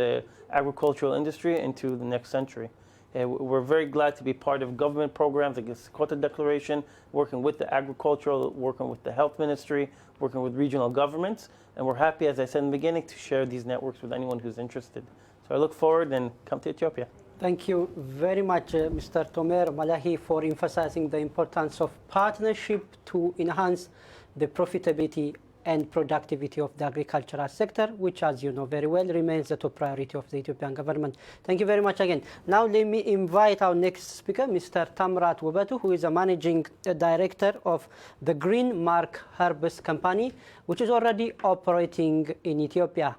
agricultural industry into the next century. We're very glad to be part of government programs like the Sokoto Declaration, working with the agricultural, working with the health ministry, working with regional governments. And we're happy, as I said in the beginning, to share these networks with anyone who's interested. So I look forward and come to Ethiopia. Thank you very much, Mr. Tomer Malahi, for emphasizing the importance of partnership to enhance the profitability and productivity of the agricultural sector, which, as you know very well, remains the top priority of the Ethiopian government. Thank you very much again. Now let me invite our next speaker, Mr. Tamrat Wubatu, who is a managing director of the Green Mark Herbs Company, which is already operating in Ethiopia.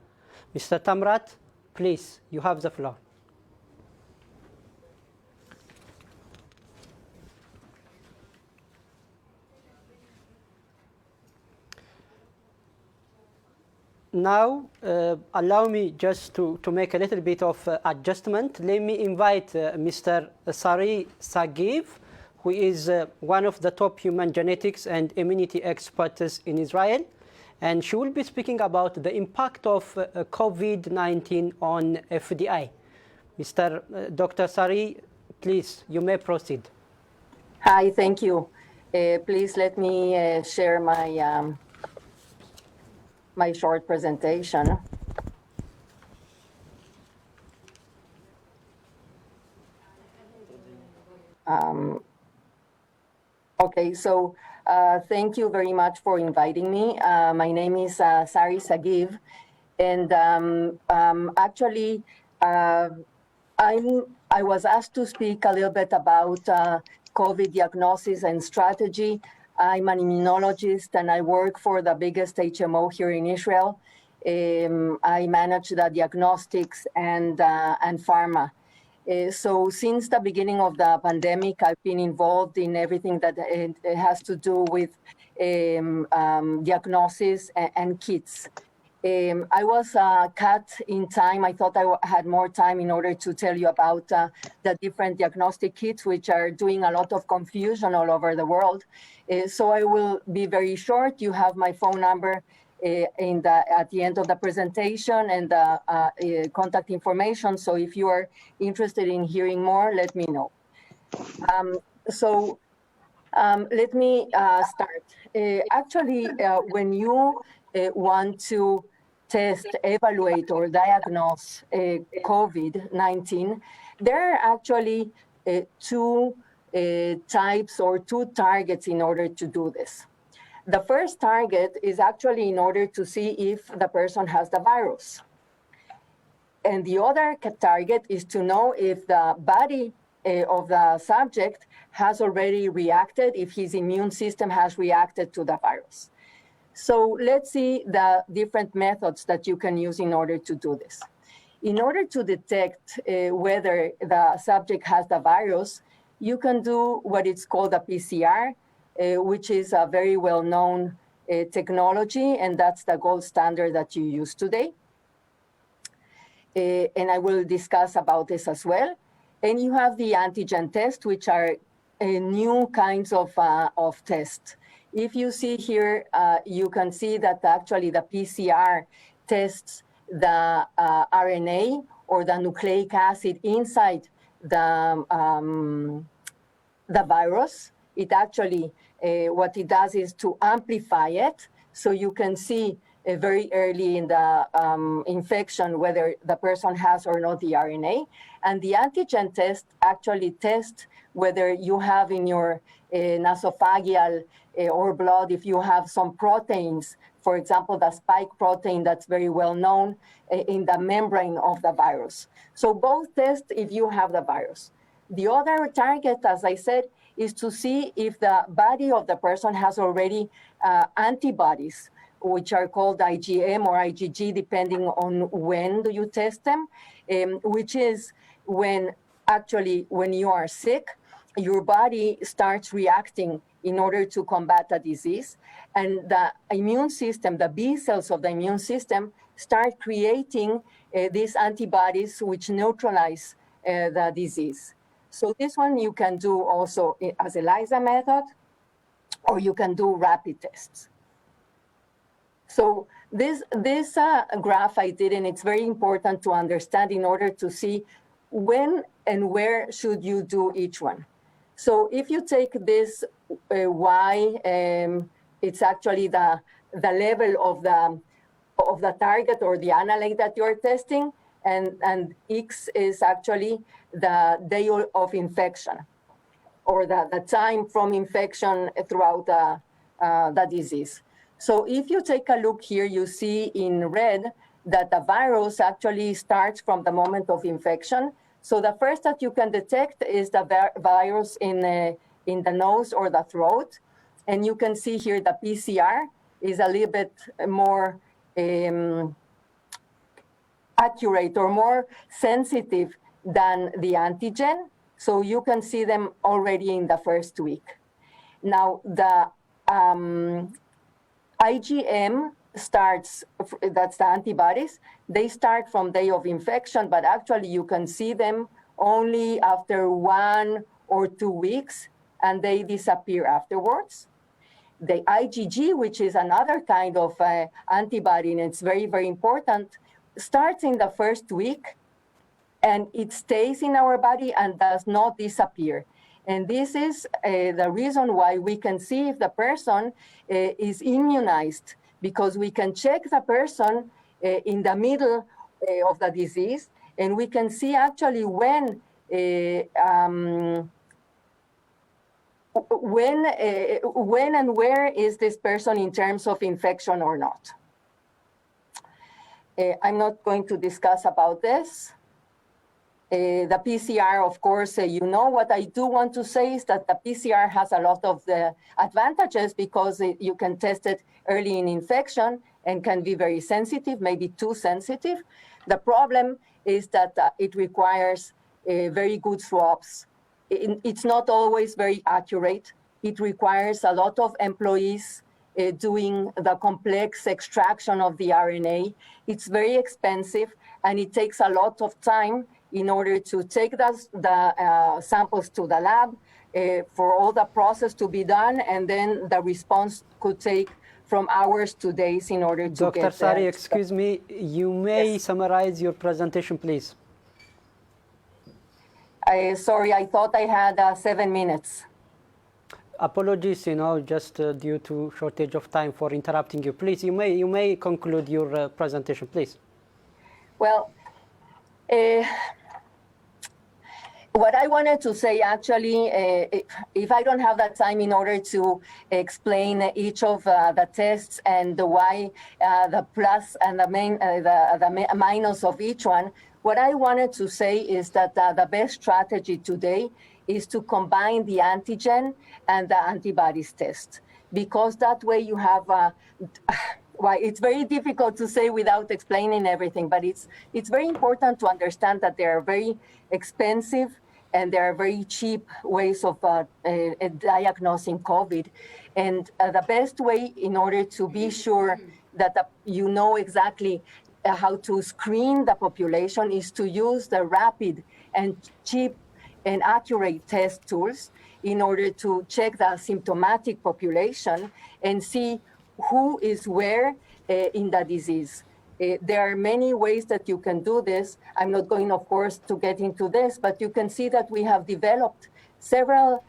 Mr. Tamrat, please, you have the floor. now, allow me just to make a little bit of adjustment. Let me invite Mr. Sari Sagiv, who is one of the top human genetics and immunity experts in Israel. And she will be speaking about the impact of COVID-19 on FDI. Mr. Dr. Sari, please, you may proceed. Hi, thank you. Please let me share my my short presentation. Okay, so thank you very much for inviting me. My name is Sari Sagiv, and actually, I was asked to speak a little bit about COVID diagnosis and strategy. I'm an immunologist and I work for the biggest HMO here in Israel. I manage the diagnostics and pharma. So since the beginning of the pandemic, I've been involved in everything that it has to do with diagnosis and kits. I was cut in time. I thought I had more time in order to tell you about the different diagnostic kits, which are doing a lot of confusion all over the world. So I will be very short. You have my phone number at the end of the presentation and the contact information. So if you are interested in hearing more, let me know. Let me start. Actually, when you want to test, evaluate, or diagnose COVID-19, there are actually two types or two targets in order to do this. The first target is actually in order to see if the person has the virus. And the other target is to know if the body of the subject has already reacted, if his immune system has reacted to the virus. So let's see the different methods that you can use in order to do this. In order to detect whether the subject has the virus, you can do what is called a PCR, which is a very well-known technology, and that's the gold standard that you use today. And I will discuss about this as well. And you have the antigen test, which are new kinds of tests. If you see here, you can see that actually the PCR tests the RNA or the nucleic acid inside the virus. It actually, what it does is to amplify it, so you can see very early in the infection whether the person has or not the RNA. And the antigen test actually tests whether you have in your nasopharyngeal or blood, if you have some proteins, for example, the spike protein that's very well known in the membrane of the virus. So both test if you have the virus. The other target, as I said, is to see if the body of the person has already antibodies, which are called IgM or IgG, depending on when do you test them, which is when you are sick, your body starts reacting in order to combat a disease. And the immune system, the B cells of the immune system, start creating these antibodies which neutralize the disease. So this one you can do also as ELISA method, or you can do rapid tests. So this graph I did, and it's very important to understand in order to see when and where should you do each one. So if you take this Y, it's actually the level of the target or the analyte that you're testing, and X is actually the day of infection, or the time from infection throughout the disease. So if you take a look here, you see in red that the virus actually starts from the moment of infection. So the first that you can detect is the virus in the nose or the throat. And you can see here the PCR is a little bit more accurate or more sensitive than the antigen. So you can see them already in the first week. Now, the IgM starts, that's the antibodies, they start from day of infection, but actually you can see them only after 1 or 2 weeks, and they disappear afterwards. The IgG, which is another kind of antibody, and it's very, very important, starts in the first week, and it stays in our body and does not disappear. And this is the reason why we can see if the person is immunized, because we can check the person in the middle of the disease, and we can see actually when and where is this person in terms of infection or not. I'm not going to discuss about this. The PCR, of course, you know. What I do want to say is that the PCR has a lot of the advantages because you can test it early in infection and can be very sensitive, maybe too sensitive. The problem is that it requires very good swabs. It's not always very accurate. It requires a lot of employees doing the complex extraction of the RNA. It's very expensive, and it takes a lot of time in order to take the samples to the lab, for all the process to be done, and then the response could take from hours to days in order to Dr. get Sari, excuse me, you may summarize your presentation, please. Sorry, I thought I had 7 minutes. Apologies, just due to shortage of time for interrupting you. Please, you may conclude your presentation, please. Well, what I wanted to say, actually, if I don't have that time in order to explain each of the tests and why the plus and the minus of each one, what I wanted to say is that the best strategy today is to combine the antigen and the antibodies test, because that way you have, well, it's very difficult to say without explaining everything, but it's very important to understand that they are very expensive and there are very cheap ways of diagnosing COVID. And the best way in order to be sure that you know exactly how to screen the population is to use the rapid and cheap and accurate test tools in order to check the symptomatic population and see who is where in the disease. There are many ways that you can do this. I'm not going, of course, to get into this, but you can see that we have developed several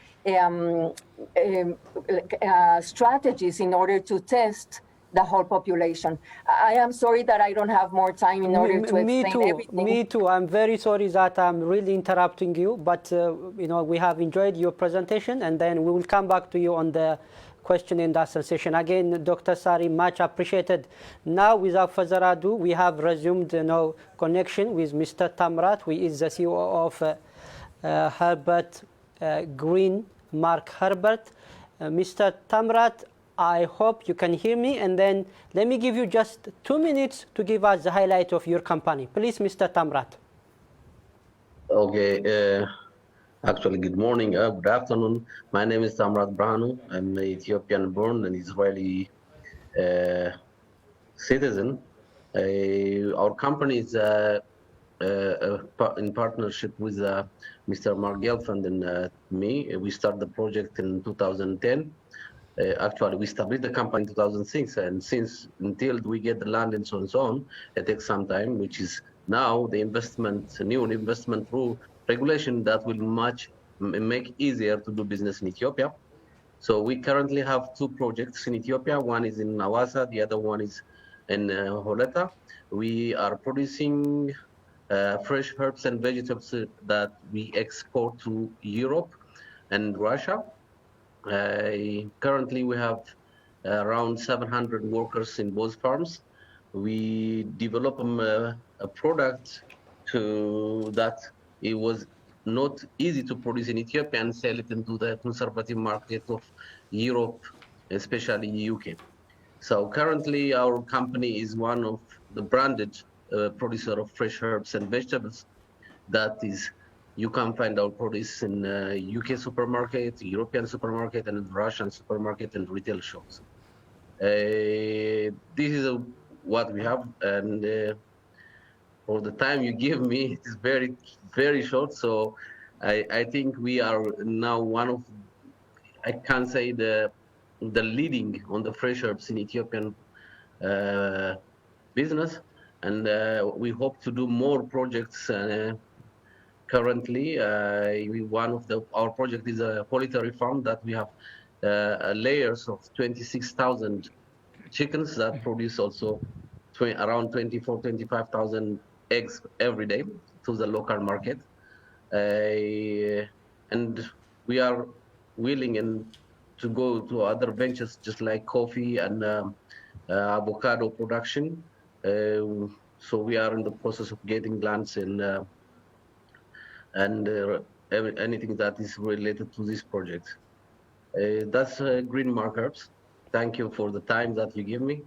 strategies in order to test the whole population. I am sorry that I don't have more time in order to explain everything. Me too. I'm very sorry that I'm really interrupting you, but we have enjoyed your presentation, and then we will come back to you on the question and answer session. Again, Dr. Sari, much appreciated. Now, without further ado, we have resumed connection with Mr. Tamrat, who is the CEO of Herbert Green, Mark Herbert. Mr. Tamrat, I hope you can hear me, and then let me give you just 2 minutes to give us the highlight of your company. Please, Mr. Tamrat. Okay. Actually, good morning, good afternoon. My name is Tamrat Brhanu. I'm an Ethiopian-born and Israeli citizen. Our company is in partnership with Mr. Mark Gelfand and me. We started the project in 2010. Actually, we established the company in 2006, and since until we get the land and so on, it takes some time, which is now the new investment rule regulation that will make easier to do business in Ethiopia. So we currently have 2 projects in Ethiopia. One is in Nawasa, the other one is in Holeta. We are producing fresh herbs and vegetables that we export to Europe and Russia. Currently, we have around 700 workers in both farms. We develop a product that it was not easy to produce in Ethiopia and sell it into the conservative market of Europe, especially UK. So currently, our company is one of the branded producer of fresh herbs and vegetables. That is, you can find our produce in UK supermarket, European supermarket, and Russian supermarket and retail shops. This is what we have, and for the time you give me, it is very, very short. So I think we are now one of, I can't say the leading on the fresh herbs in Ethiopian business, and we hope to do more projects. Currently, one of our project is a poultry farm that we have layers of 26,000 chickens that produce also around 25,000 eggs every day to the local market. And we are willing to go to other ventures just like coffee and avocado production. So we are in the process of getting lands and anything that is related to this project. That's Green Mark Herbs. Thank you for the time that you give me.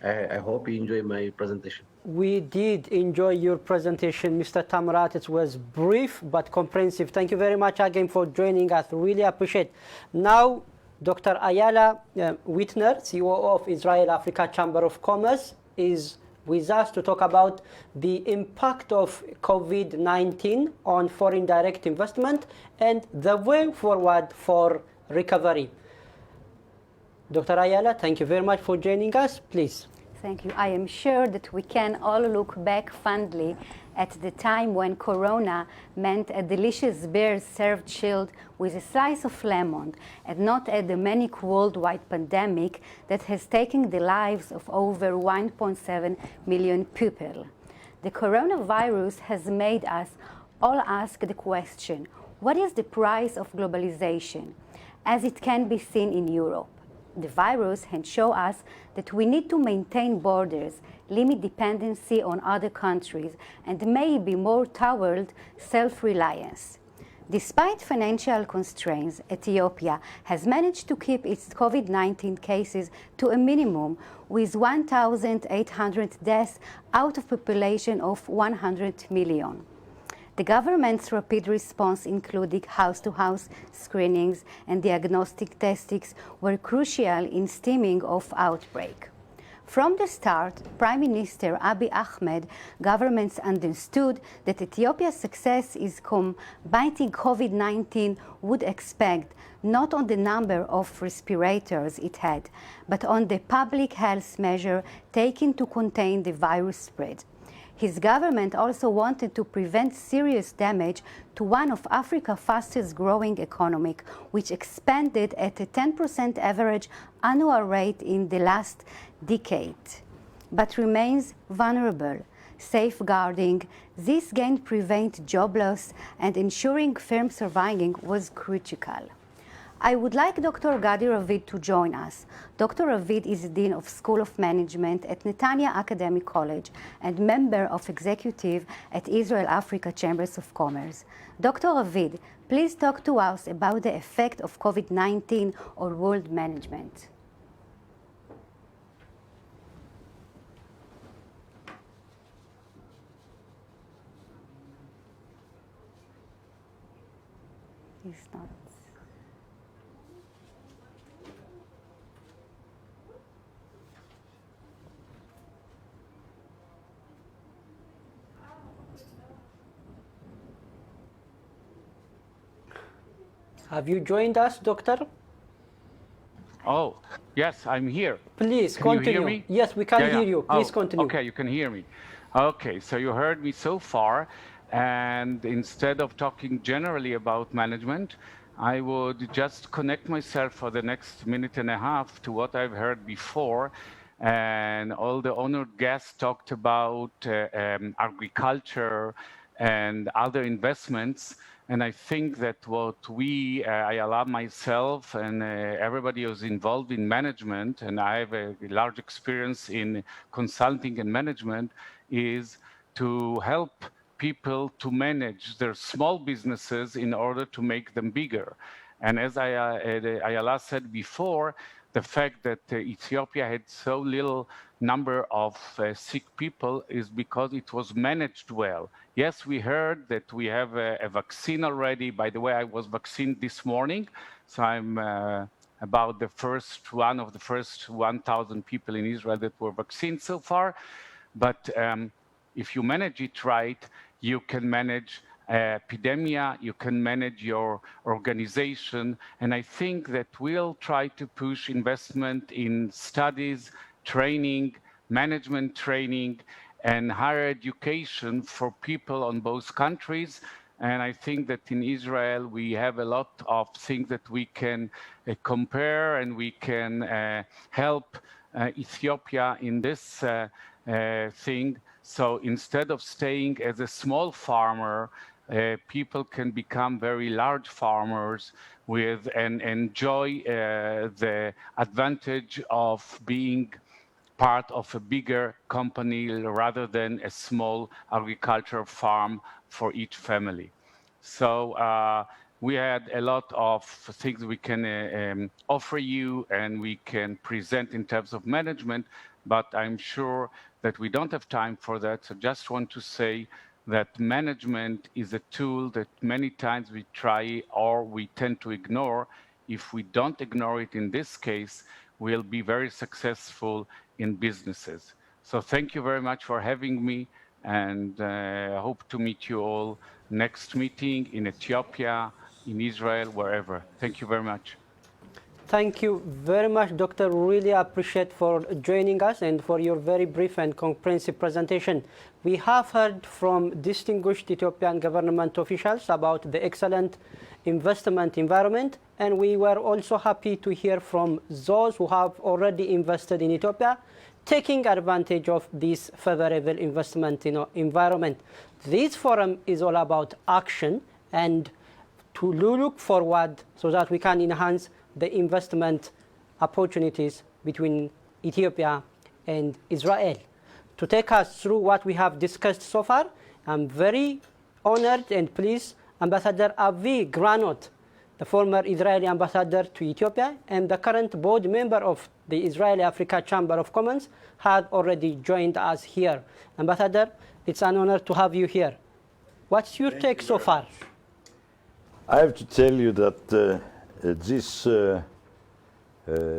I hope you enjoy my presentation. We did enjoy your presentation, Mr. Tamrat. It was brief but comprehensive. Thank you very much again for joining us. Really appreciate. Now, Dr. Ayala Whitner, COO of Israel Africa Chamber of Commerce, is with us to talk about the impact of COVID-19 on foreign direct investment and the way forward for recovery. Dr. Ayala, thank you very much for joining us. Please. Thank you. I am sure that we can all look back fondly at the time when Corona meant a delicious beer served chilled with a slice of lemon, and not at the manic worldwide pandemic that has taken the lives of over 1.7 million people. The coronavirus has made us all ask the question, what is the price of globalization, as it can be seen in Europe? The virus has shown us that we need to maintain borders, limit dependency on other countries, and maybe more toward self-reliance. Despite financial constraints, Ethiopia has managed to keep its COVID-19 cases to a minimum, with 1,800 deaths out of a population of 100 million. The government's rapid response, including house-to-house screenings and diagnostic testings, were crucial in stemming off outbreak. From the start, Prime Minister Abiy Ahmed governments understood that Ethiopia's success is combating COVID-19 would expect not on the number of respirators it had, but on the public health measure taken to contain the virus spread. His government also wanted to prevent serious damage to one of Africa's fastest growing economy, which expanded at a 10% average annual rate in the last decade, but remains vulnerable. Safeguarding this gain prevent job loss and ensuring firm surviving was critical. I would like Dr. Gadi Ravid to join us. Dr. Ravid is Dean of School of Management at Netanya Academic College and member of executive at Israel Africa Chambers of Commerce. Dr. Ravid, please talk to us about the effect of COVID-19 on world management. He's not. Have you joined us, Doctor? Oh, yes, I'm here. Please can continue. You hear me? Yes, we can hear you. Please continue. Okay, you can hear me. Okay, so you heard me so far, and instead of talking generally about management, I would just connect myself for the next minute and a half to what I've heard before. And all the honored guests talked about agriculture and other investments. And I think that what I allow myself and everybody who's involved in management, and I have a large experience in consulting and management, is to help people to manage their small businesses in order to make them bigger. And as Ayala said before, the fact that Ethiopia had so little number of sick people is because it was managed well. Yes, we heard that we have a vaccine already. By the way, I was vaccinated this morning, so I'm about one of the first 1,000 people in Israel that were vaccinated so far. But if you manage it right, you can manage epidemia, you can manage your organization. And I think that we'll try to push investment in studies, training, management training, and higher education for people on both countries. And I think that in Israel, we have a lot of things that we can compare, and we can help Ethiopia in this thing. So instead of staying as a small farmer, people can become very large farmers and enjoy the advantage of being part of a bigger company rather than a small agricultural farm for each family. So we had a lot of things we can offer you and we can present in terms of management, but I'm sure that we don't have time for that. So just want to say that management is a tool that many times we try or we tend to ignore. If we don't ignore it in this case, we'll be very successful in businesses. So thank you very much for having me, and I hope to meet you all next meeting in Ethiopia, in Israel, wherever. Thank you very much. Thank you very much, Doctor. Really appreciate for joining us and for your very brief and comprehensive presentation. We have heard from distinguished Ethiopian government officials about the excellent investment environment, and we were also happy to hear from those who have already invested in Ethiopia, taking advantage of this favorable investment environment. This forum is all about action and to look forward so that we can enhance the investment opportunities between Ethiopia and Israel. To take us through what we have discussed so far, I'm very honored and pleased Ambassador Avi Granot, the former Israeli ambassador to Ethiopia and the current board member of the Israeli-Africa Chamber of Commerce, had already joined us here. Ambassador, it's an honor to have you here. What's your take so far? I have to tell you that this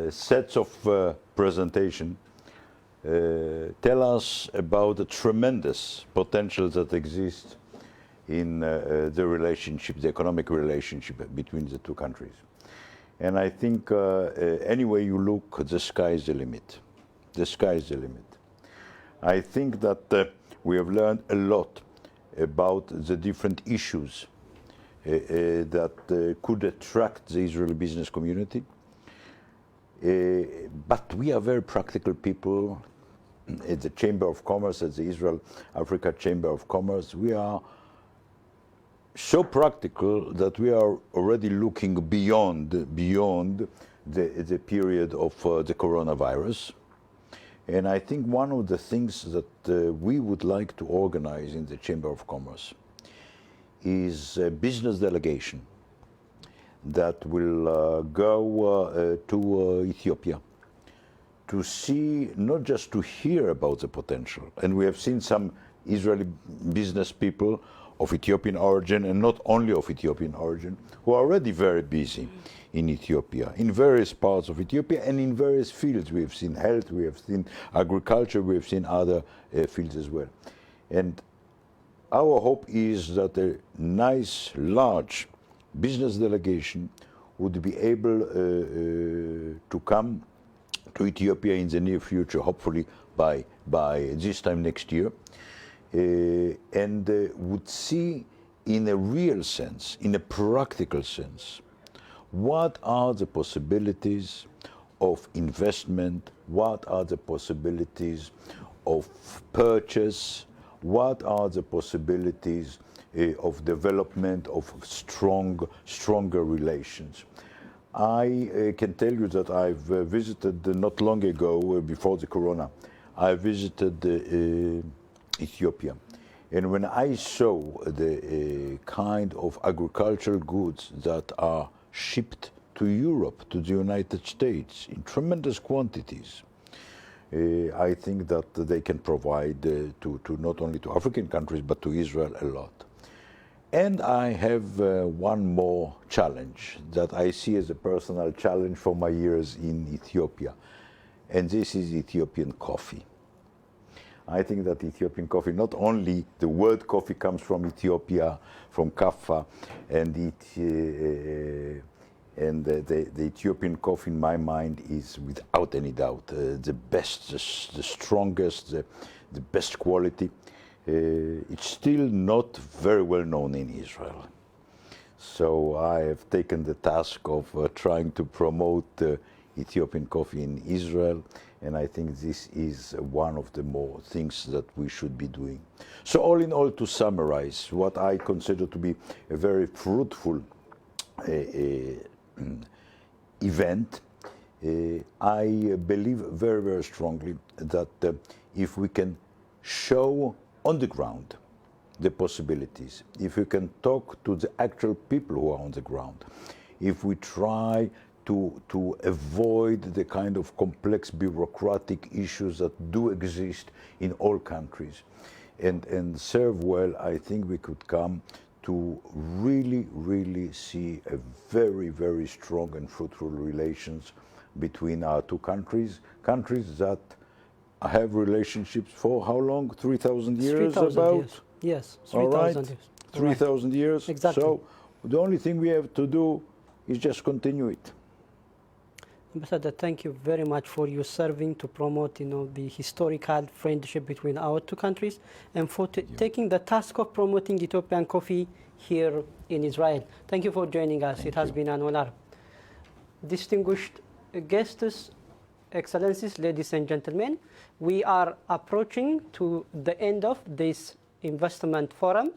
set of presentation tell us about the tremendous potential that exists in the relationship, the economic relationship between the two countries. And I think any way you look, the sky is the limit. The sky is the limit. I think that we have learned a lot about the different issues that could attract the Israeli business community. But we are very practical people. At the Chamber of Commerce, at the Israel-Africa Chamber of Commerce, we are so practical that we are already looking beyond the period of the coronavirus. And I think one of the things that we would like to organize in the Chamber of Commerce is a business delegation that will go to Ethiopia to see, not just to hear about the potential. And we have seen some Israeli business people of Ethiopian origin, and not only of Ethiopian origin, who are already very busy in Ethiopia, in various parts of Ethiopia and in various fields. We have seen health, we have seen agriculture, we have seen other fields as well. And our hope is that a nice, large business delegation would be able to come to Ethiopia in the near future, hopefully by this time next year, and would see in a real sense, in a practical sense, what are the possibilities of investment, what are the possibilities of purchase, what are the possibilities of development of stronger relations. I can tell you that I've visited not long ago, before the corona, I visited Ethiopia. And when I saw the kind of agricultural goods that are shipped to Europe, to the United States, in tremendous quantities, I think that they can provide to not only to African countries, but to Israel a lot. And I have one more challenge that I see as a personal challenge for my years in Ethiopia, and this is Ethiopian coffee. I think that Ethiopian coffee, not only the word coffee comes from Ethiopia, from Kaffa, and the Ethiopian coffee in my mind is without any doubt the best, the strongest, the best quality. It's still not very well known in Israel. So I have taken the task of trying to promote Ethiopian coffee in Israel, and I think this is one of the more things that we should be doing. So all in all, to summarize, what I consider to be a very fruitful event, I believe very, very strongly that if we can show on the ground the possibilities, if we can talk to the actual people who are on the ground, if we try to avoid the kind of complex bureaucratic issues that do exist in all countries and serve well, I think we could come to really, really see a very, very strong and fruitful relations between our two countries, countries that have relationships for how long? 3,000 years 3,000 about? years. Yes, 3,000 years. 3,000 years. Exactly. So the only thing we have to do is just continue it. Ambassador, thank you very much for your serving to promote, the historical friendship between our two countries, and for taking the task of promoting Ethiopian coffee here in Israel. Thank you for joining us. It has been an honor. Distinguished guests, Excellencies, ladies and gentlemen, we are approaching to the end of this investment forum.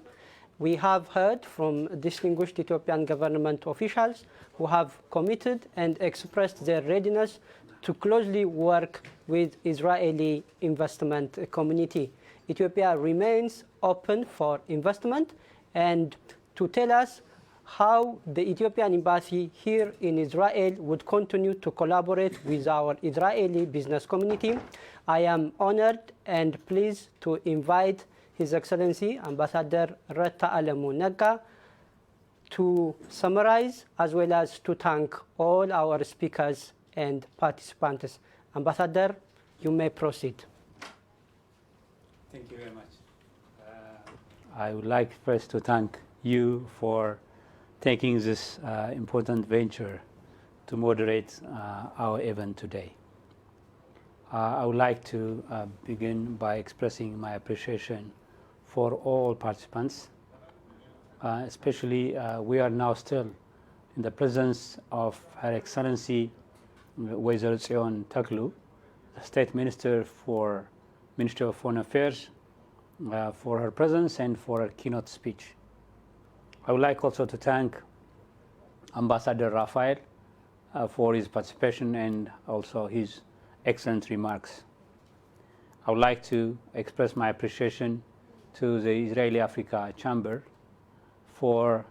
We have heard from distinguished Ethiopian government officials who have committed and expressed their readiness to closely work with Israeli investment community. Ethiopia remains open for investment, and to tell us how the Ethiopian embassy here in Israel would continue to collaborate with our Israeli business community, I am honored and pleased to invite His Excellency Ambassador Reta Alemu Nega to summarize as well as to thank all our speakers and participants. Ambassador, you may proceed. Thank you very much. I would like first to thank you for taking this important venture to moderate our event today. I would like to begin by expressing my appreciation for all participants, especially we are now still in the presence of Her Excellency Wezir Tzion Taklu, the State Minister for Ministry of Foreign Affairs, for her presence and for her keynote speech. I would like also to thank Ambassador Rafael for his participation and also his excellent remarks. I would like to express my appreciation to the Israeli Africa Chamber for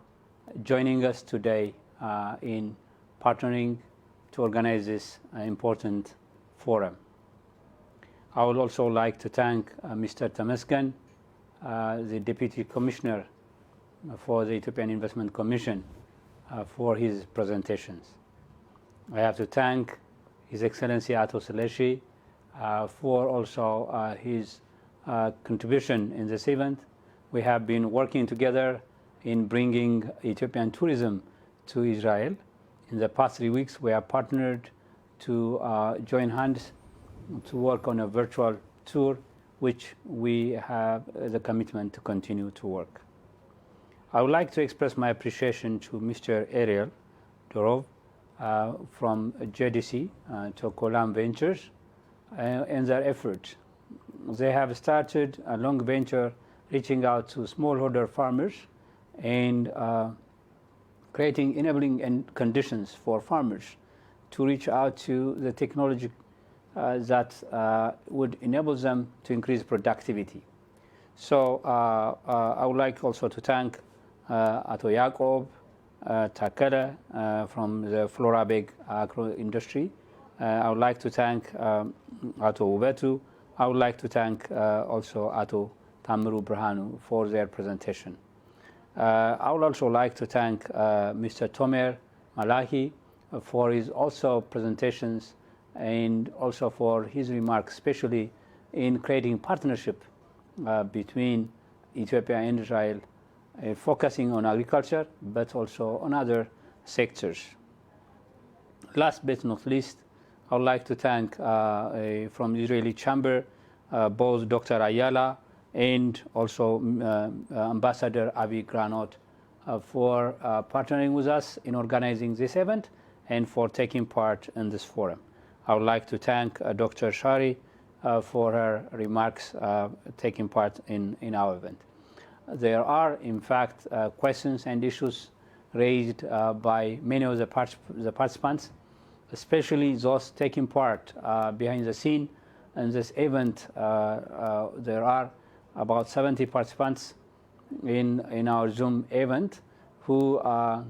joining us today in partnering to organize this important forum. I would also like to thank Mr. Temesgen, the Deputy Commissioner for the Ethiopian Investment Commission, for his presentations. I have to thank His Excellency Ato Seleshi for also his contribution in this event. We have been working together in bringing Ethiopian tourism to Israel. In the past 3 weeks, we have partnered to join hands to work on a virtual tour, which we have the commitment to continue to work. I would like to express my appreciation to Mr. Ariel Dorov from JDC, to Kolam Ventures, and their efforts. They have started a long venture reaching out to smallholder farmers and creating enabling conditions for farmers to reach out to the technology that would enable them to increase productivity. So I would like also to thank Ato Jacob Takele from the Florabeg agro industry. I would like to thank Ato Ubetu. I would like to thank also Ato Tamiru Brhanu for their presentation. I would also like to thank Mr. Tomer Malachi for his also presentations and also for his remarks, especially in creating partnership between Ethiopia and Israel, focusing on agriculture, but also on other sectors. Last but not least, I would like to thank from the Israeli Chamber, both Dr. Ayala and also Ambassador Avi Granot for partnering with us in organizing this event and for taking part in this forum. I would like to thank Dr. Shari for her remarks taking part in our event. There are, in fact, questions and issues raised by many of the participants, especially those taking part behind the scene in this event. There are about 70 participants in our Zoom event who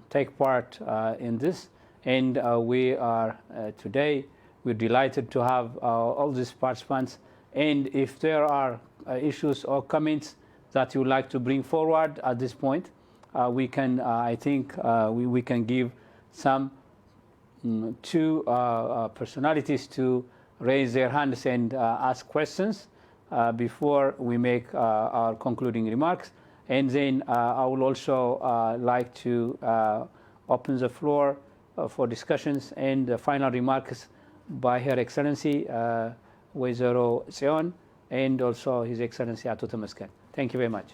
take part in this, and we are today, we're delighted to have all these participants, and if there are issues or comments that you would like to bring forward at this point, we can, I think, we can give some two personalities to raise their hands and ask questions before we make our concluding remarks. And then I would also like to open the floor for discussions and the final remarks by Her Excellency Wezero Zion and also His Excellency Ato Temesgen. Thank you very much.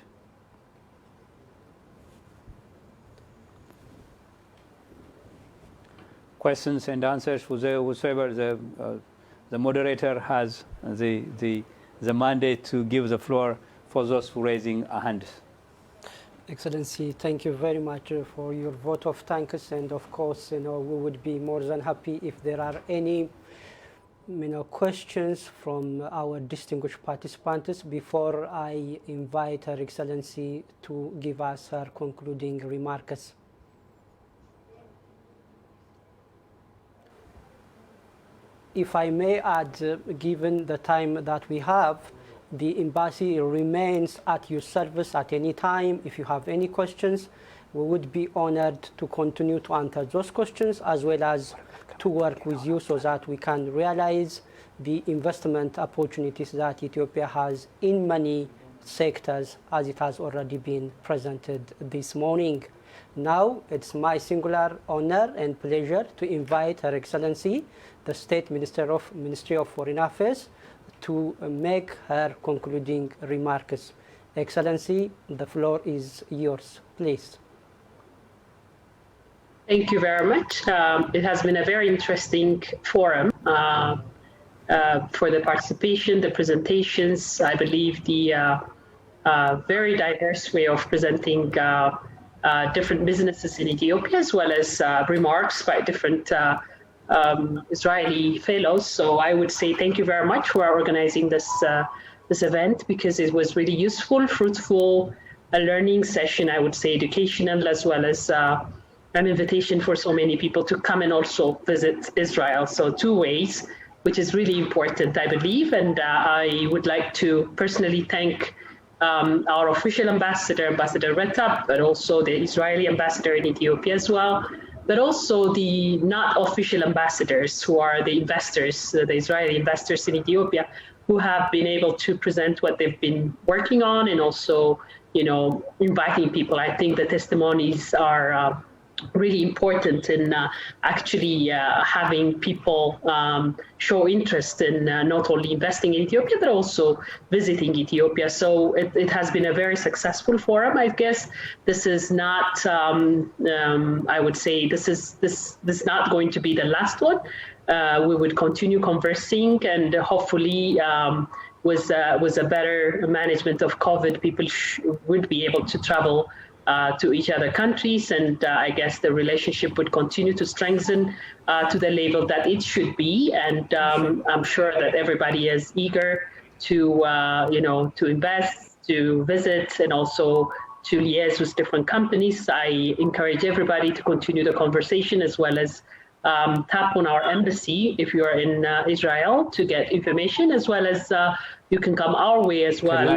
Questions and answers, whoever the moderator has the mandate to give the floor for those who are raising a hand. Excellency, thank you very much for your vote of thanks, and of course, we would be more than happy if there are any, questions from our distinguished participants before I invite Her Excellency to give us her concluding remarks. If I may add, given the time that we have, the embassy remains at your service at any time. If you have any questions, we would be honored to continue to answer those questions, as well as to work with you so that we can realize the investment opportunities that Ethiopia has in many sectors, as it has already been presented this morning. Now, it's my singular honor and pleasure to invite Her Excellency, the State Ministry of Foreign Affairs, to make her concluding remarks. Excellency, the floor is yours, please. Thank you very much. It has been a very interesting forum for the participation, the presentations. I believe the very diverse way of presenting different businesses in Ethiopia, as well as remarks by different Israeli fellows. So I would say thank you very much for organizing this event, because it was really useful, fruitful, a learning session, I would say educational, as well as an invitation for so many people to come and also visit Israel. So two ways, which is really important, I believe. And I would like to personally thank our official ambassador, Ambassador Reta, but also the Israeli ambassador in Ethiopia as well, but also the not official ambassadors who are the investors, the Israeli investors in Ethiopia, who have been able to present what they've been working on, and also, inviting people. I think the testimonies are really important in actually having people show interest in not only investing in Ethiopia, but also visiting Ethiopia. So it has been a very successful forum. I guess this is not, I would say this is not going to be the last one. We would continue conversing, and hopefully with a better management of COVID, people would be able to travel to each other countries, and I guess the relationship would continue to strengthen to the level that it should be. And I'm sure that everybody is eager to, to invest, to visit, and also to liaise with different companies. I encourage everybody to continue the conversation, as well as tap on our embassy if you are in Israel to get information, as well as you can come our way as well.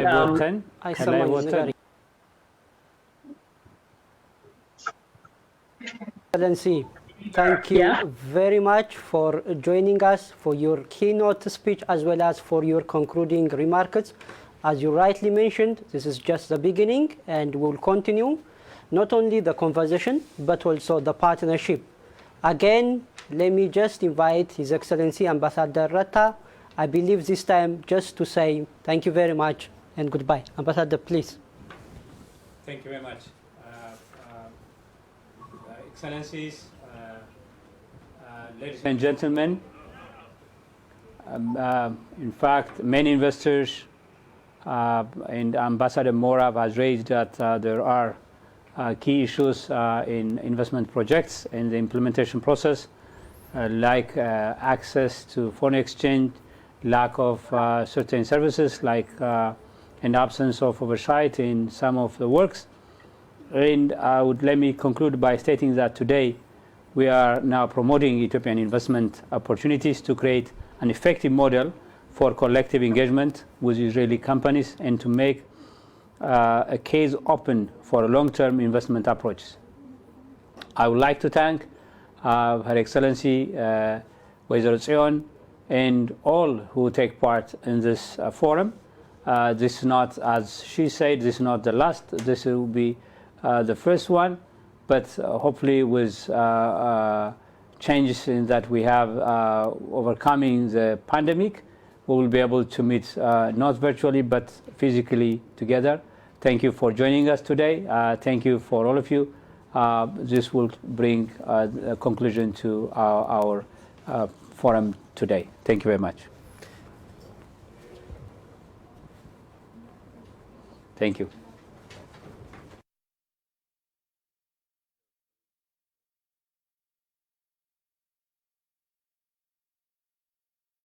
Excellency, thank you very much for joining us, for your keynote speech, as well as for your concluding remarks. As you rightly mentioned, this is just the beginning, and we'll continue not only the conversation, but also the partnership. Again, let me just invite His Excellency Ambassador Rata, I believe this time just to say thank you very much and goodbye. Ambassador, please. Thank you very much. Excellencies, ladies and gentlemen, in fact, many investors and Ambassador Morab has raised that there are key issues in investment projects and the implementation process, like access to foreign exchange, lack of certain services, like an absence of oversight in some of the works. And let me conclude by stating that today we are now promoting Ethiopian investment opportunities to create an effective model for collective engagement with Israeli companies and to make a case open for a long-term investment approach. I would like to thank Her Excellency Wazir Zion and all who take part in this forum. This is not, as she said, this is not the last. This will be the first one, but hopefully with changes in that we have overcoming the pandemic, we will be able to meet not virtually but physically together. Thank you for joining us today. Thank you for all of you. This will bring a conclusion to our forum today. Thank you very much. Thank you.